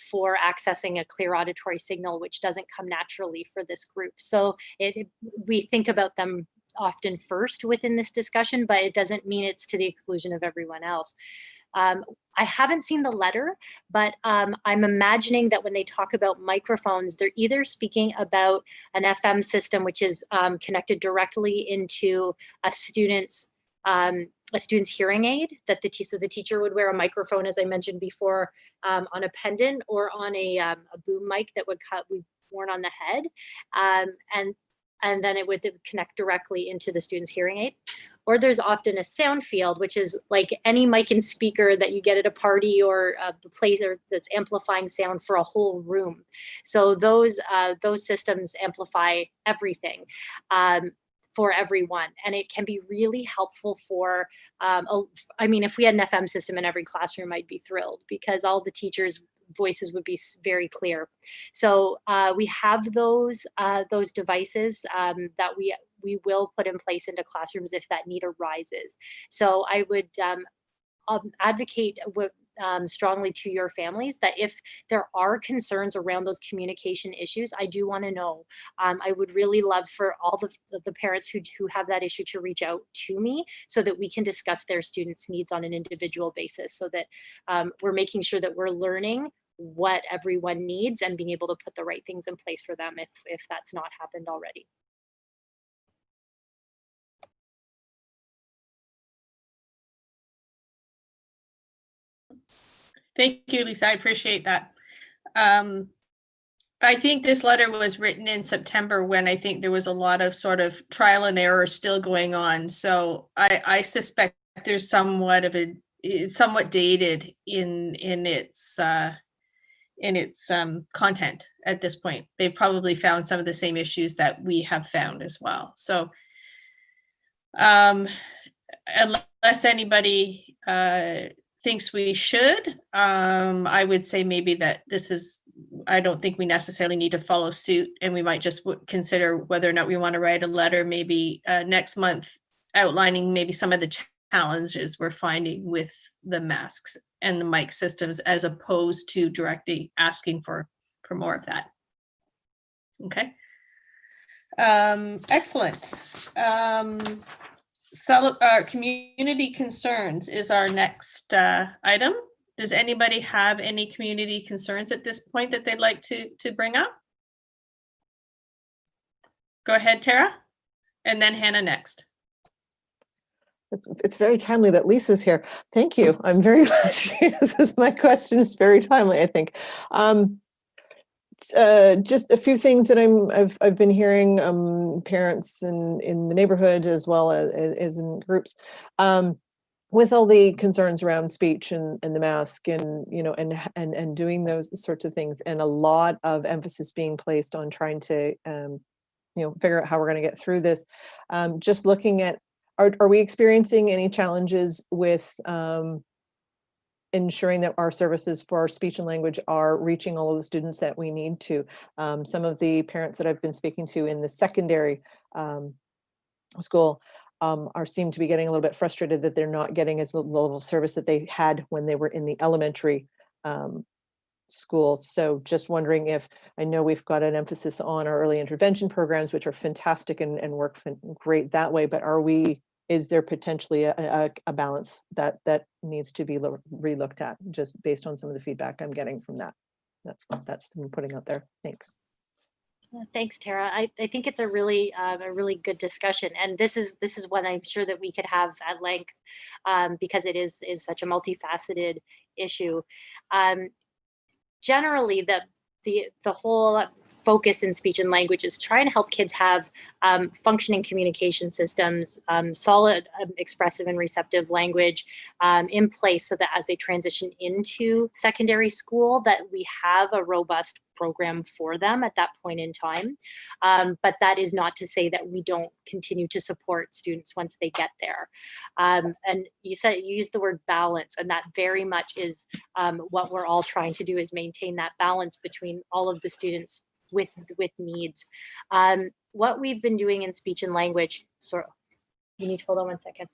for accessing a clear auditory signal, which doesn't come naturally for this group. So we think about them often first within this discussion, but it doesn't mean it's to the exclusion of everyone else. I haven't seen the letter, but I'm imagining that when they talk about microphones, they're either speaking about an FM system, which is connected directly into a student's hearing aid, that so the teacher would wear a microphone, as I mentioned before, on a pendant or on a boom mic that would be worn on the head, and then it would connect directly into the student's hearing aid. Or there's often a sound field, which is like any mic and speaker that you get at a party or the place that's amplifying sound for a whole room. So those systems amplify everything for everyone. And it can be really helpful for, I mean, if we had an FM system in every classroom, I'd be thrilled, because all the teachers' voices would be very clear. So we have those devices that we will put in place into classrooms if that need arises. So I would advocate strongly to your families that if there are concerns around those communication issues, I do want to know. I would really love for all the parents who have that issue to reach out to me so that we can discuss their students' needs on an individual basis, so that we're making sure that we're learning what everyone needs and being able to put the right things in place for them if that's not happened already. Thank you, Lisa. I appreciate that. I think this letter was written in September when I think there was a lot of sort of trial and error still going on. So I suspect there's somewhat of it's somewhat dated in its content at this point. They've probably found some of the same issues that we have found as well. So unless anybody thinks we should, I would say maybe that this is, I don't think we necessarily need to follow suit, and we might just consider whether or not we want to write a letter maybe next month outlining maybe some of the challenges we're finding with the masks and the mic systems, as opposed to directly asking for more of that. Okay. Excellent. Community concerns is our next item. Does anybody have any community concerns at this point that they'd like to bring up? Go ahead, Tara, and then Hannah next. It's very timely that Lisa's here. Thank you. I'm very glad she is. My question is very timely, I think. Just a few things that I've been hearing parents in the neighborhood as well as in groups, with all the concerns around speech and the mask and and doing those sorts of things, and a lot of emphasis being placed on trying to figure out how we're going to get through this. Just looking at, are we experiencing any challenges with ensuring that our services for our speech and language are reaching all of the students that we need to? Some of the parents that I've been speaking to in the secondary school seem to be getting a little bit frustrated that they're not getting as the level of service that they had when they were in the elementary school. So just wondering if, I know we've got an emphasis on our early intervention programs, which are fantastic and work great that way, but is there potentially a balance that needs to be relooked at, just based on some of the feedback I'm getting from that? That's what I'm putting out there. Thanks. Thanks, Tara. I think it's a really good discussion, and this is one I'm sure that we could have at length, because it is such a multifaceted issue. Generally, the whole focus in speech and language is trying to help kids have functioning communication systems, solid expressive and receptive language in place, so that as they transition into secondary school, that we have a robust program for them at that point in time. But that is not to say that we don't continue to support students once they get there. And you used the word balance, and that very much is what we're all trying to do, is maintain that balance between all of the students with needs. What we've been doing in speech and language, you need to hold on one second.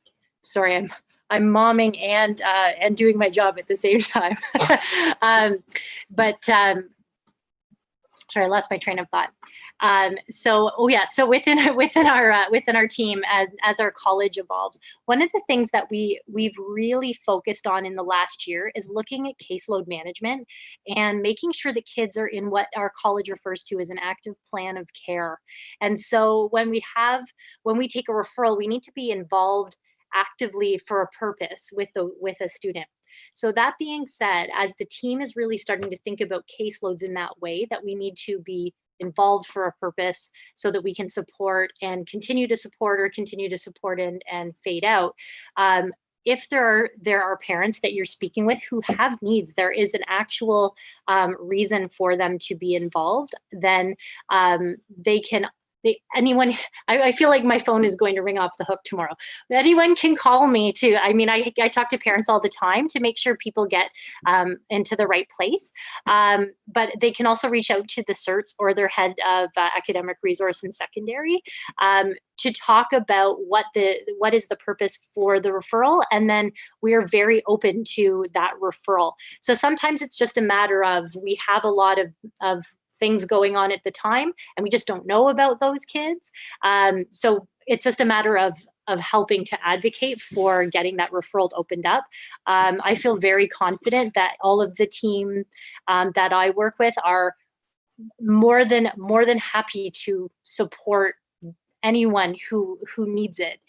Sorry, I'm momming and doing my job at the same time. Sorry, I lost my train of thought. So within our team, as our college evolves, one of the things that we've really focused on in the last year is looking at caseload management and making sure that kids are in what our college refers to as an active plan of care. And so when we take a referral, we need to be involved actively for a purpose with a student. So that being said, as the team is really starting to think about caseloads in that way, that we need to be involved for a purpose so that we can support and continue to support and fade out. If there are parents that you're speaking with who have needs, there is an actual reason for them to be involved, then I feel like my phone is going to ring off the hook tomorrow. Anyone can call me too. I mean, I talk to parents all the time to make sure people get into the right place. But they can also reach out to the CERTs or their head of academic resource in secondary to talk about what is the purpose for the referral. And then we are very open to that referral. So sometimes it's just a matter of, we have a lot of things going on at the time, and we just don't know about those kids. So it's just a matter of helping to advocate for getting that referral opened up. I feel very confident that all of the team that I work with are more than happy to support anyone who needs it.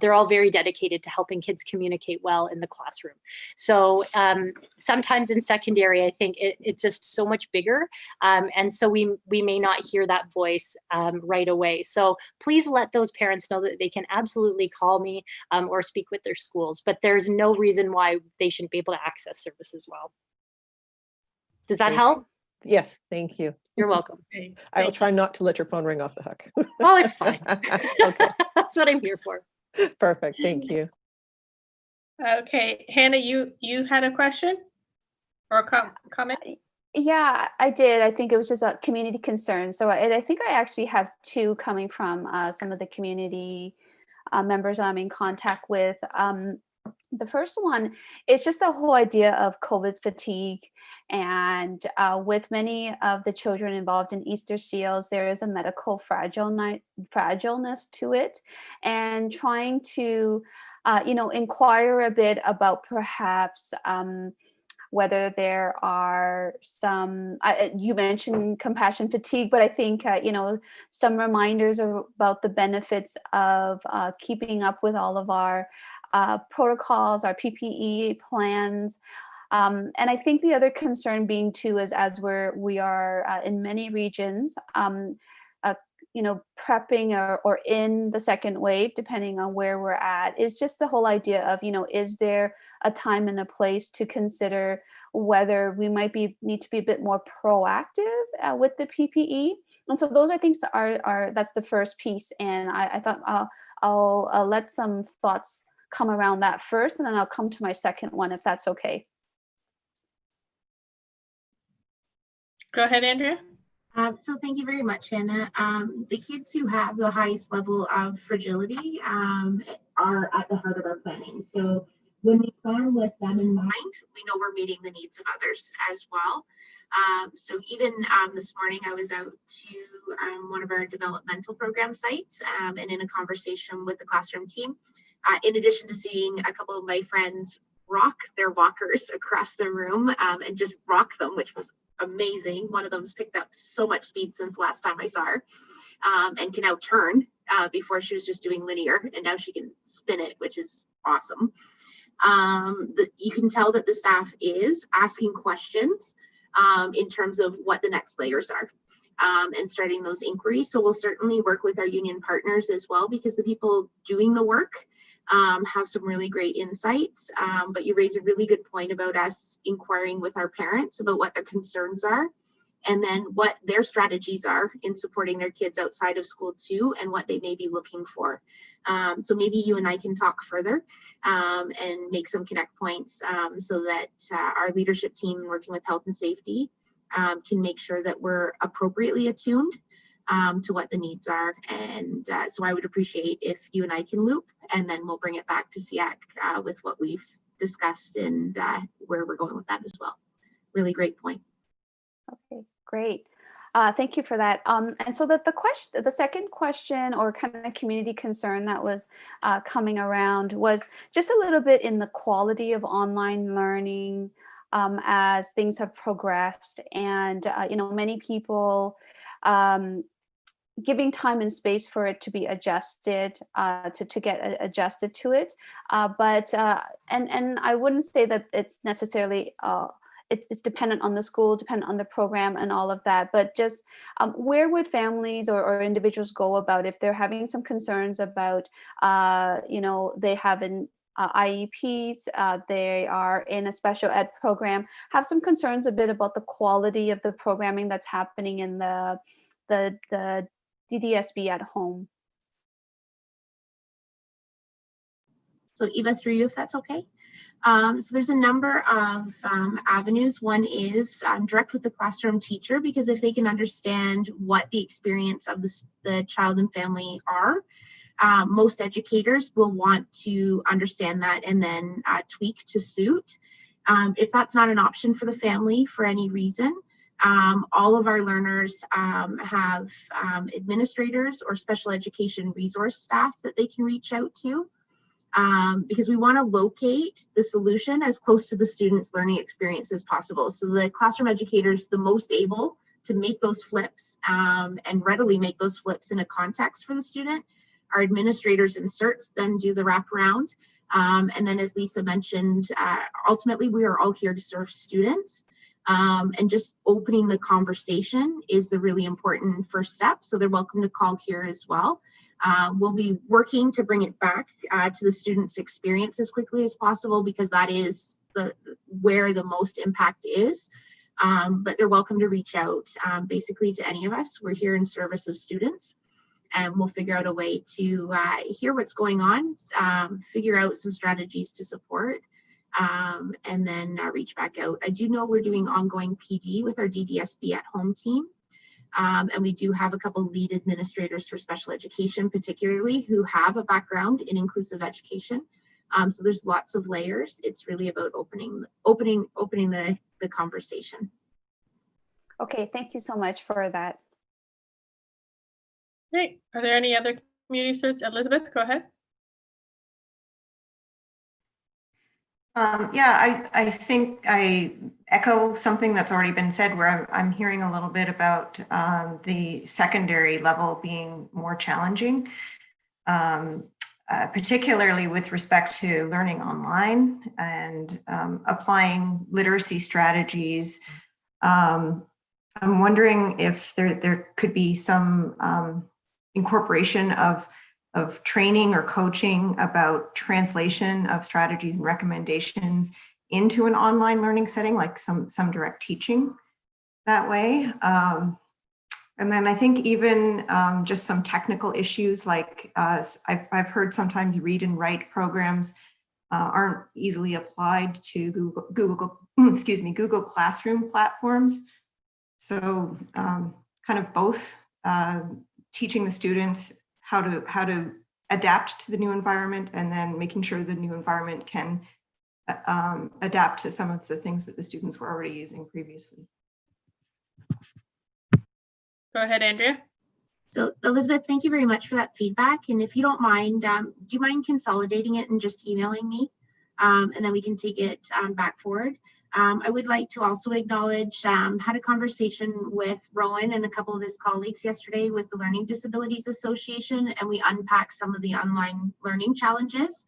They're all very dedicated to helping kids communicate well in the classroom. So sometimes in secondary, I think it's just so much bigger. And so we may not hear that voice right away. So please let those parents know that they can absolutely call me or speak with their schools, but there's no reason why they shouldn't be able to access services well. Does that help? Yes, thank you. You're welcome. I will try not to let your phone ring off the hook. Oh, it's fine. Okay, That's what I'm here for. perfect. Thank you. Okay, Hannah, you had a question or a comment? Yeah, I did. I think it was just about community concerns. So I think I actually have two coming from some of the community members I'm in contact with. The first one is just the whole idea of COVID fatigue. And with many of the children involved in Easter seals, there is a medical fragileness to it. And trying to, inquire a bit about perhaps whether there are some, you mentioned compassion fatigue, but I think, some reminders about the benefits of keeping up with all of our protocols, our PPE plans. And I think the other concern being too is as we are in many regions, prepping or in the second wave, depending on where we're at, is just the whole idea of, is there a time and a place to consider whether we might need to be a bit more proactive with the PPE. And so those I think that's the first piece. And I thought I'll let some thoughts come around that first, and then I'll come to my second one, if that's okay. Go ahead, Andrea. So thank you very much, Hannah. The kids who have the highest level of fragility are at the heart of our planning. So when we plan with them in mind, we know we're meeting the needs of others as well. So even this morning, I was out to one of our developmental program sites and in a conversation with the classroom team, in addition to seeing a couple of my friends rock their walkers across the room and just rock them, which was amazing. One of them's picked up so much speed since last time I saw her and can now turn. Before she was just doing linear, and now she can spin it, which is awesome. You can tell that the staff is asking questions in terms of what the next layers are and starting those inquiries. So we'll certainly work with our union partners as well, because the people doing the work have some really great insights. But you raise a really good point about us inquiring with our parents about what their concerns are, and then what their strategies are in supporting their kids outside of school too, and what they may be looking for. So maybe you and I can talk further and make some connect points so that our leadership team working with health and safety can make sure that we're appropriately attuned to what the needs are. And so I would appreciate if you and I can loop, and then we'll bring it back to SEAC with what we've discussed and where we're going with that as well. Really great point. Okay, great. Thank you for that. And so the second question or kind of community concern that was coming around was just a little bit in the quality of online learning as things have progressed, and many people giving time and space for it to be adjusted, to get adjusted to it. But I wouldn't say that it's necessarily it's dependent on the school, dependent on the program and all of that, but just where would families or individuals go about if they're having some concerns about, they have an IEPs, they are in a special ed program, have some concerns a bit about the quality of the programming that's happening in the DDSB at home. So Eva, through you, if that's okay. So there's a number of avenues. One is direct with the classroom teacher, because if they can understand what the experience of the child and family are, most educators will want to understand that and then tweak to suit. If that's not an option for the family for any reason, all of our learners have administrators or special education resource staff that they can reach out to, because we want to locate the solution as close to the student's learning experience as possible. So the classroom educators, the most able to make those flips and readily make those flips in a context for the student. Our administrators and certs then do the wraparound. And then as Lisa mentioned, ultimately we are all here to serve students. And just opening the conversation is the really important first step. So they're welcome to call here as well. We'll be working to bring it back to the student's experience as quickly as possible, because that is where the most impact is. But they're welcome to reach out basically to any of us. We're here in service of students, and we'll figure out a way to hear what's going on, figure out some strategies to support, and then reach back out. I do know we're doing ongoing PD with our DDSB at home team. And we do have a couple lead administrators for special education, particularly, who have a background in inclusive education. So there's lots of layers. It's really about opening the conversation. Okay, thank you so much for that. Great. Are there any other community certs? Elizabeth, go ahead. Yeah, I think I echo something that's already been said, where I'm hearing a little bit about the secondary level being more challenging, particularly with respect to learning online and applying literacy strategies. I'm wondering if there could be some incorporation of training or coaching about translation of strategies and recommendations into an online learning setting, like some direct teaching that way. And then I think even just some technical issues, like I've heard sometimes read and write programs aren't easily applied to Google Classroom platforms. So kind of both teaching the students how to adapt to the new environment, and then making sure the new environment can adapt to some of the things that the students were already using previously. Go ahead, Andrea. So Elizabeth, thank you very much for that feedback. And if you don't mind, do you mind consolidating it and just emailing me? And then we can take it back forward. I would like to also acknowledge, had a conversation with Rowan and a couple of his colleagues yesterday with the Learning Disabilities Association, and we unpacked some of the online learning challenges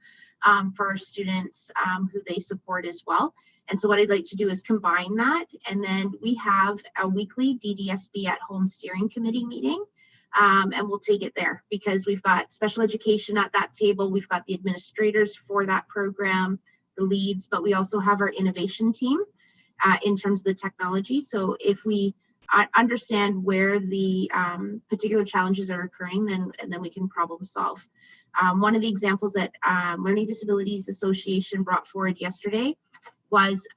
for our students who they support as well. And so what I'd like to do is combine that, and then we have a weekly DDSB at home steering committee meeting, and we'll take it there, because we've got special education at that table, we've got the administrators for that program, the leads, but we also have our innovation team in terms of the technology. So if we understand where the particular challenges are occurring, then we can problem solve. One of the examples that Learning Disabilities Association brought forward yesterday was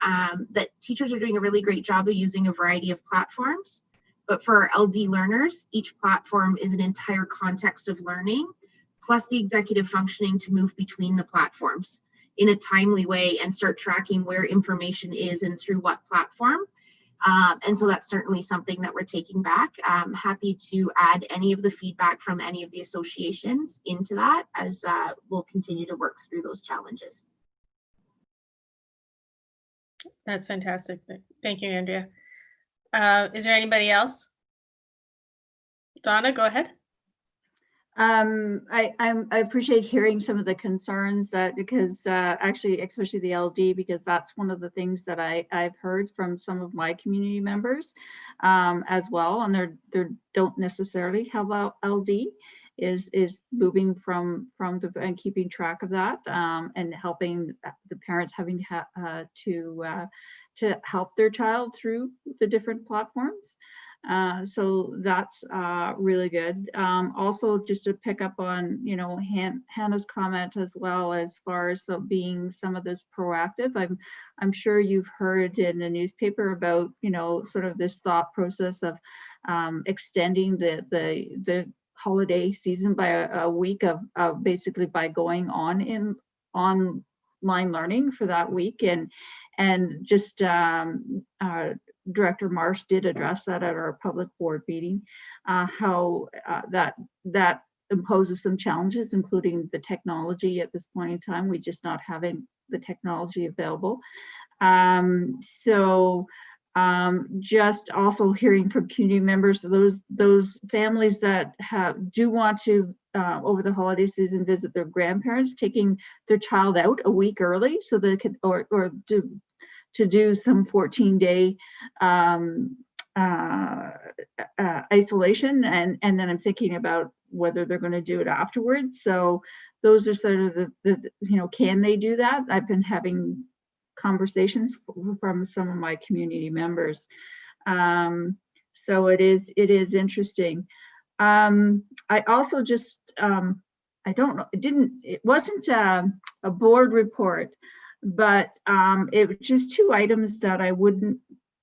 that teachers are doing a really great job of using a variety of platforms, but for our LD learners, each platform is an entire context of learning, plus the executive functioning to move between the platforms in a timely way and start tracking where information is and through what platform. And so that's certainly something that we're taking back. I'm happy to add any of the feedback from any of the associations into that as we'll continue to work through those challenges. That's fantastic. Thank you, Andrea. Is there anybody else? Donna, go ahead. I appreciate hearing some of the concerns that, because actually, especially the LD, because that's one of the things that I've heard from some of my community members as well, and they don't necessarily have LD, is moving from the and keeping track of that and helping the parents having to help their child through the different platforms. So that's really good. Also, just to pick up on, Hannah's comment as well, as far as being some of this proactive. I'm sure you've heard in the newspaper about, sort of this thought process of extending the holiday season by a week of basically by going on online learning for that week, and just Director Marsh did address that at our public board meeting, how that imposes some challenges, including the technology at this point in time. We just not having the technology available. So Just also hearing from community members, those families that do want to over the holiday season visit their grandparents, taking their child out a week early so they could, or to do some 14-day isolation, and then I'm thinking about whether they're going to do it afterwards. So those are sort of the can they do that? I've been having conversations from some of my community members. So it is interesting. I also just I don't know, it wasn't a board report, but it was just two items that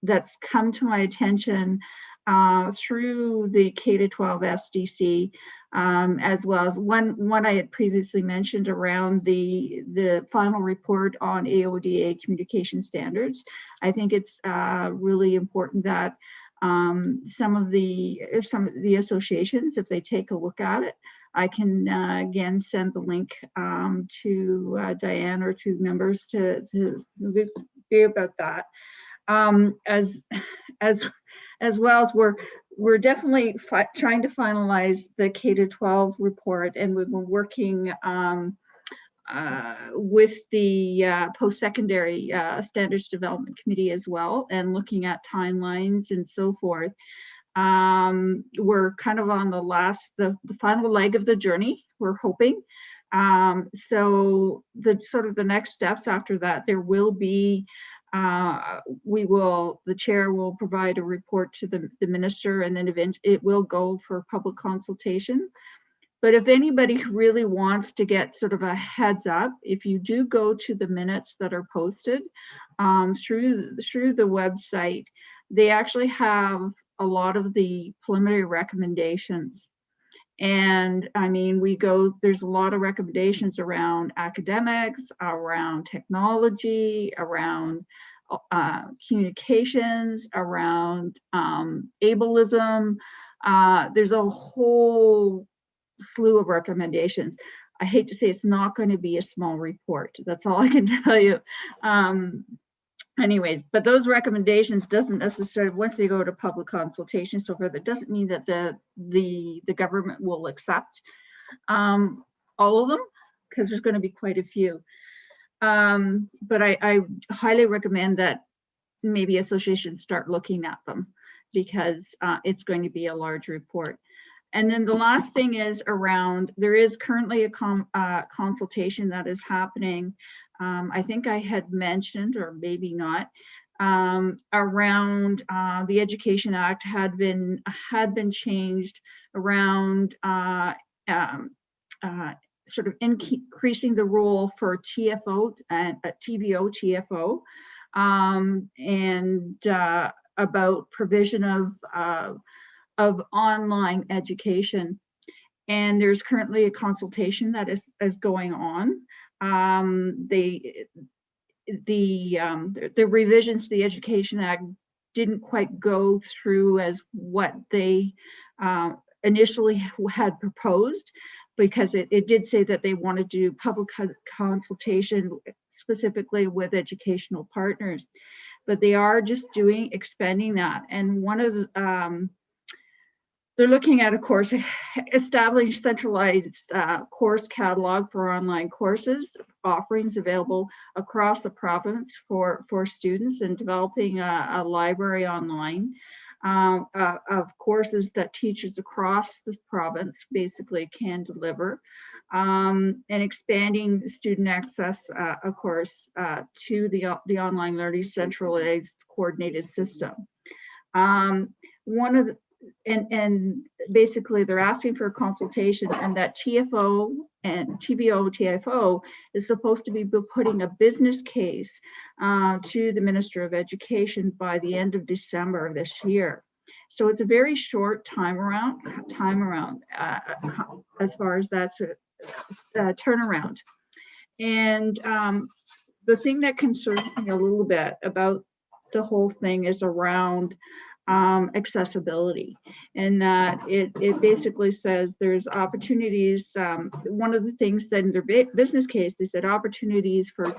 that's come to my attention through the K-12 SDC, as well as one I had previously mentioned around the final report on AODA communication standards. I think it's really important that some of the associations, if they take a look at it, I can again send the link to Diane or to members to be about that. As well as we're definitely trying to finalize the K-12 report, and we've been working with the post-secondary standards development committee as well, and looking at timelines and so forth. We're kind of on the final leg of the journey, we're hoping. So the next steps after that, there will be the chair will provide a report to the minister, and then eventually it will go for public consultation. But if anybody really wants to get sort of a heads up, if you do go to the minutes that are posted through the website, they actually have a lot of the preliminary recommendations. And I mean, there's a lot of recommendations around academics, around technology, around communications, around ableism. There's a whole slew of recommendations. I hate to say it's not going to be a small report. That's all I can tell you. Anyways, but those recommendations doesn't necessarily, once they go to public consultation, so forth, it doesn't mean that the government will accept all of them, because there's going to be quite a few. But I highly recommend that maybe associations start looking at them, because it's going to be a large report. And then the last thing is around, there is currently a consultation that is happening. I think I had mentioned, or maybe not, around the Education Act had been changed around sort of increasing the role for TFO and TVO, TFO, and about provision of online education. And there's currently a consultation that is going on. The revisions to the Education Act didn't quite go through as what they initially had proposed, because it did say that they wanted to do public consultation specifically with educational partners, but they are just expanding that. And one of the, they're looking at, of course, establish centralized course catalog for online courses, offerings available across the province for students, and developing a library online of courses that teachers across the province basically can deliver, and expanding student access, of course, to the online learning centralized coordinated system. One of the, and basically they're asking for a consultation, and that TFO and TVO TFO is supposed to be putting a business case to the Minister of Education by the end of December of this year. So it's a very short time around as far as that's a turnaround. And the thing that concerns me a little bit about the whole thing is around accessibility, and that it basically says there's opportunities. One of the things that in their business case, they said opportunities for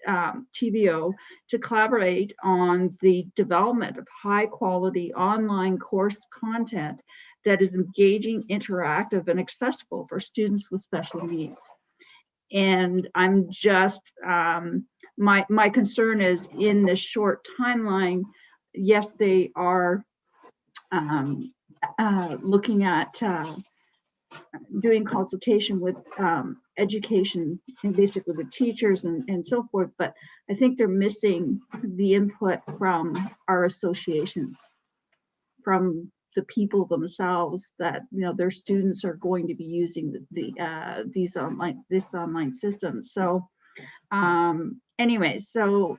TVO to collaborate on the development of high quality online course content that is engaging, interactive, and accessible for students with special needs. And I'm just, my concern is in this short timeline, yes, they are looking at doing consultation with education and basically with teachers and so forth, but I think they're missing the input from our associations, from the people themselves, that their students are going to be using these online system. So anyway, so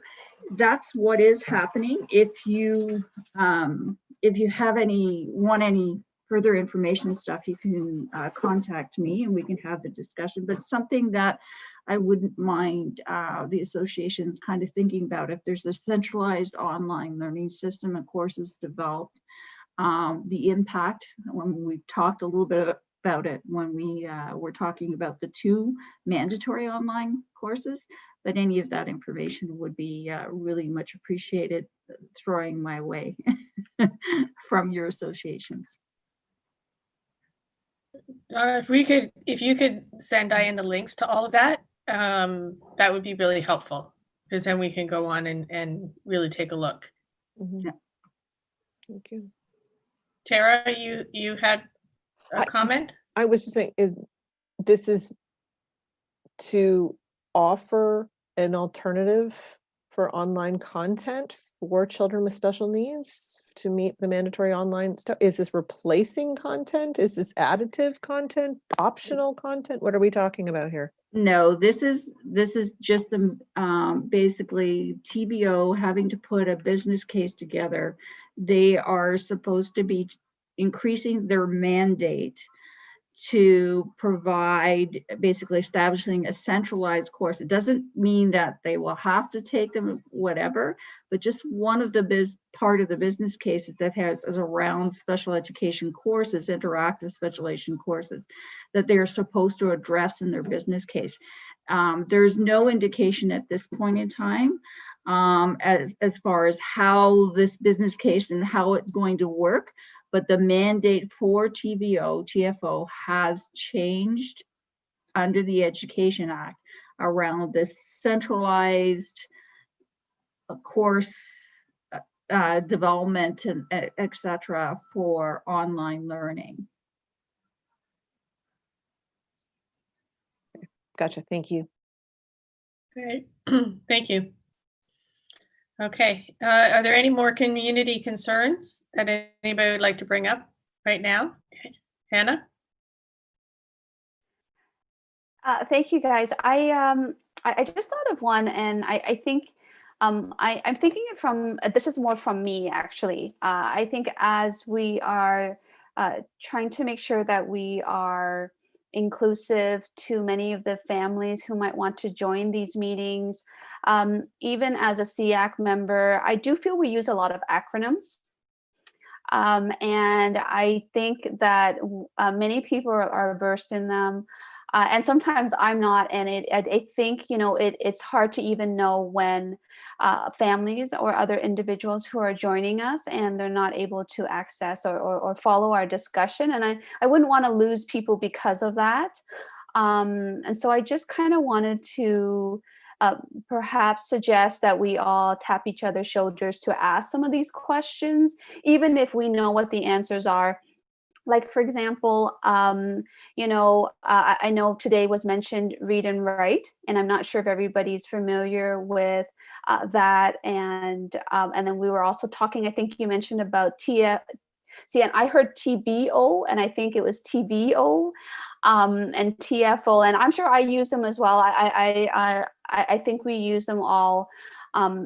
that's what is happening. If you have any further information stuff, you can contact me and we can have the discussion. But something that I wouldn't mind the associations kind of thinking about, if there's a centralized online learning system and courses developed, the impact, when we talked a little bit about it when we were talking about the 2 mandatory online courses, but any of that information would be really much appreciated, throwing my way from your associations. If you could send Diane the links to all of that, that would be really helpful, because then we can go on and really take a look. Yeah. Thank you. Tara, you had a comment? I was just saying, this is to offer an alternative for online content for children with special needs to meet the mandatory online stuff? Is this replacing content? Is this additive content, optional content? What are we talking about here? No, this is just the basically TBO having to put a business case together. They are supposed to be increasing their mandate to provide, basically establishing a centralized course. It doesn't mean that they will have to take them, whatever, but just one of the part of the business cases that is around special education courses, interactive special education courses, that they are supposed to address in their business case. There's no indication at this point in time as far as how this business case and how it's going to work. But the mandate for TFO has changed under the Education Act around this centralized course development and et cetera for online learning. Gotcha. Thank you. Great. Thank you. Okay. Are there any more community concerns that anybody would like to bring up right now? Hannah? Thank you, guys. I just thought of one, and I think I'm thinking it from, this is more from me, actually. I think as we are trying to make sure that we are inclusive to many of the families who might want to join these meetings, even as a SEAC member, I do feel we use a lot of acronyms. And I think that many people are versed in them. And sometimes I'm not, and I think, it's hard to even know when families or other individuals who are joining us and they're not able to access or follow our discussion. And I wouldn't want to lose people because of that. And so I just kind of wanted to perhaps suggest that we all tap each other's shoulders to ask some of these questions, even if we know what the answers are. Like, for example, I know today was mentioned read and write, and I'm not sure if everybody's familiar with that. And then we were also talking, I think you mentioned about and I heard TBO, and I think it was TVO, and TFO, and I'm sure I use them as well. I think we use them all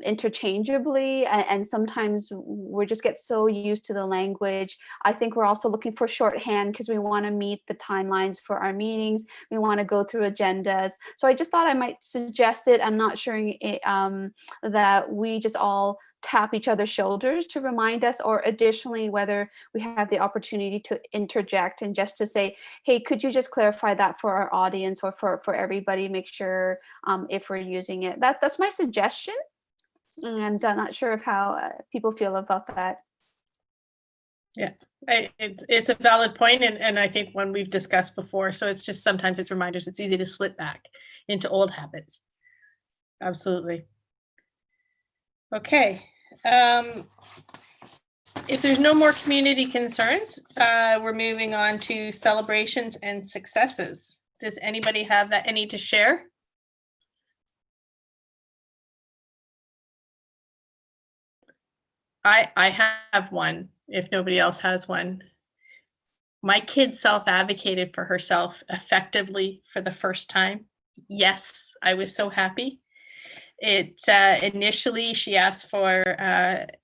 interchangeably, and sometimes we just get so used to the language. I think we're also looking for shorthand because we want to meet the timelines for our meetings. We want to go through agendas. So I just thought I might suggest it. I'm not sure that we just all tap each other's shoulders to remind us, or additionally, whether we have the opportunity to interject and just to say, hey, could you just clarify that for our audience or for everybody, make sure if we're using it. That's my suggestion. And I'm not sure of how people feel about that. Yeah, it's a valid point, and I think one we've discussed before. So it's just sometimes it's reminders. It's easy to slip back into old habits. Absolutely. Okay. If there's no more community concerns, we're moving on to celebrations and successes. Does anybody have any to share? I have one, if nobody else has one. My kid self-advocated for herself effectively for the first time. Yes, I was so happy. Initially, she asked for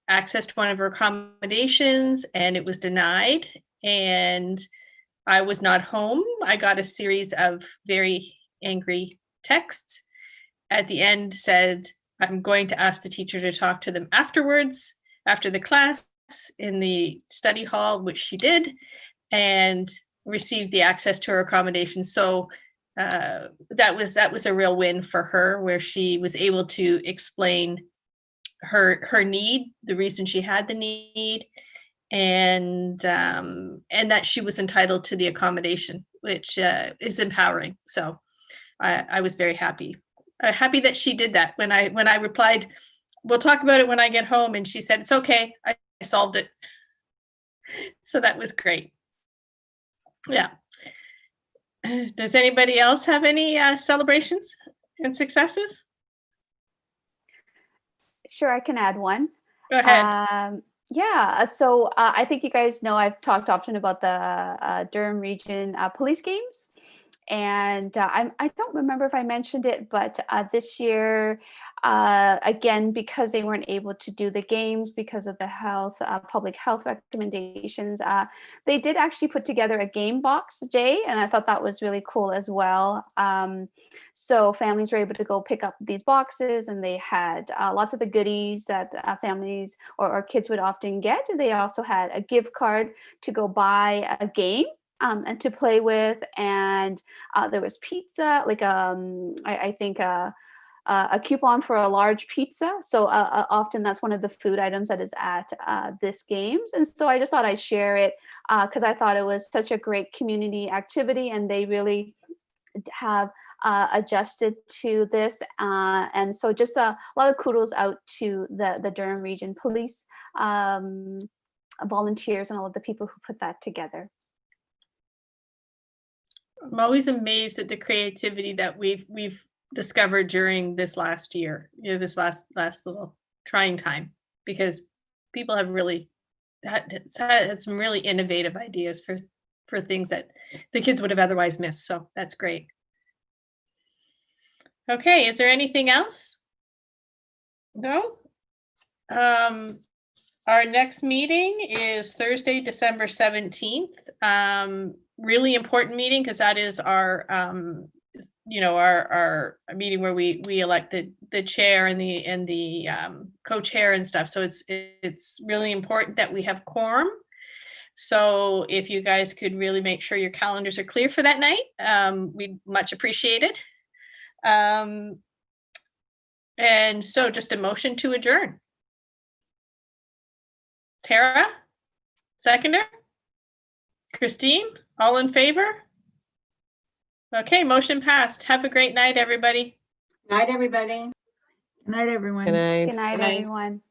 access to one of her accommodations, and it was denied. And I was not home. I got a series of very angry texts. At the end, said, I'm going to ask the teacher to talk to them afterwards, after the class in the study hall, which she did, and received the access to her accommodation. So that was a real win for her, where she was able to explain her need, the reason she had the need, and that she was entitled to the accommodation, which is empowering. So I was very happy. Happy that she did that. When I replied, we'll talk about it when I get home, and she said, it's okay, I solved it. So that was great. Yeah. Does anybody else have any celebrations and successes? Sure, I can add one. Go ahead. Yeah, so I think you guys know I've talked often about the Durham Region Police Games. And I don't remember if I mentioned it, but this year, again, because they weren't able to do the games because of the public health recommendations, they did actually put together a game box day, and I thought that was really cool as well. So families were able to go pick up these boxes, and they had lots of the goodies that families or kids would often get. And they also had a gift card to go buy a game and to play with, and there was pizza, like I think a coupon for a large pizza. So often that's one of the food items that is at this games. And so I just thought I'd share it because I thought it was such a great community activity, and they really have adjusted to this. And so just a lot of kudos out to the Durham Region Police volunteers and all of the people who put that together. I'm always amazed at the creativity that we've discovered during this last year, this last little trying time, because people have really had some really innovative ideas for things that the kids would have otherwise missed. So that's great. Okay, is there anything else? No? Our next meeting is Thursday, December 17th. Really important meeting, because that is our our meeting where we elect the chair and the co-chair and stuff. So it's really important that we have quorum. So if you guys could really make sure your calendars are clear for that night, we'd much appreciate it. And so just a motion to adjourn. Tara, seconder? Christine, all in favor? Okay, motion passed. Have a great night, everybody. Night, everybody. Good night, everyone. Good night. Good night, everyone.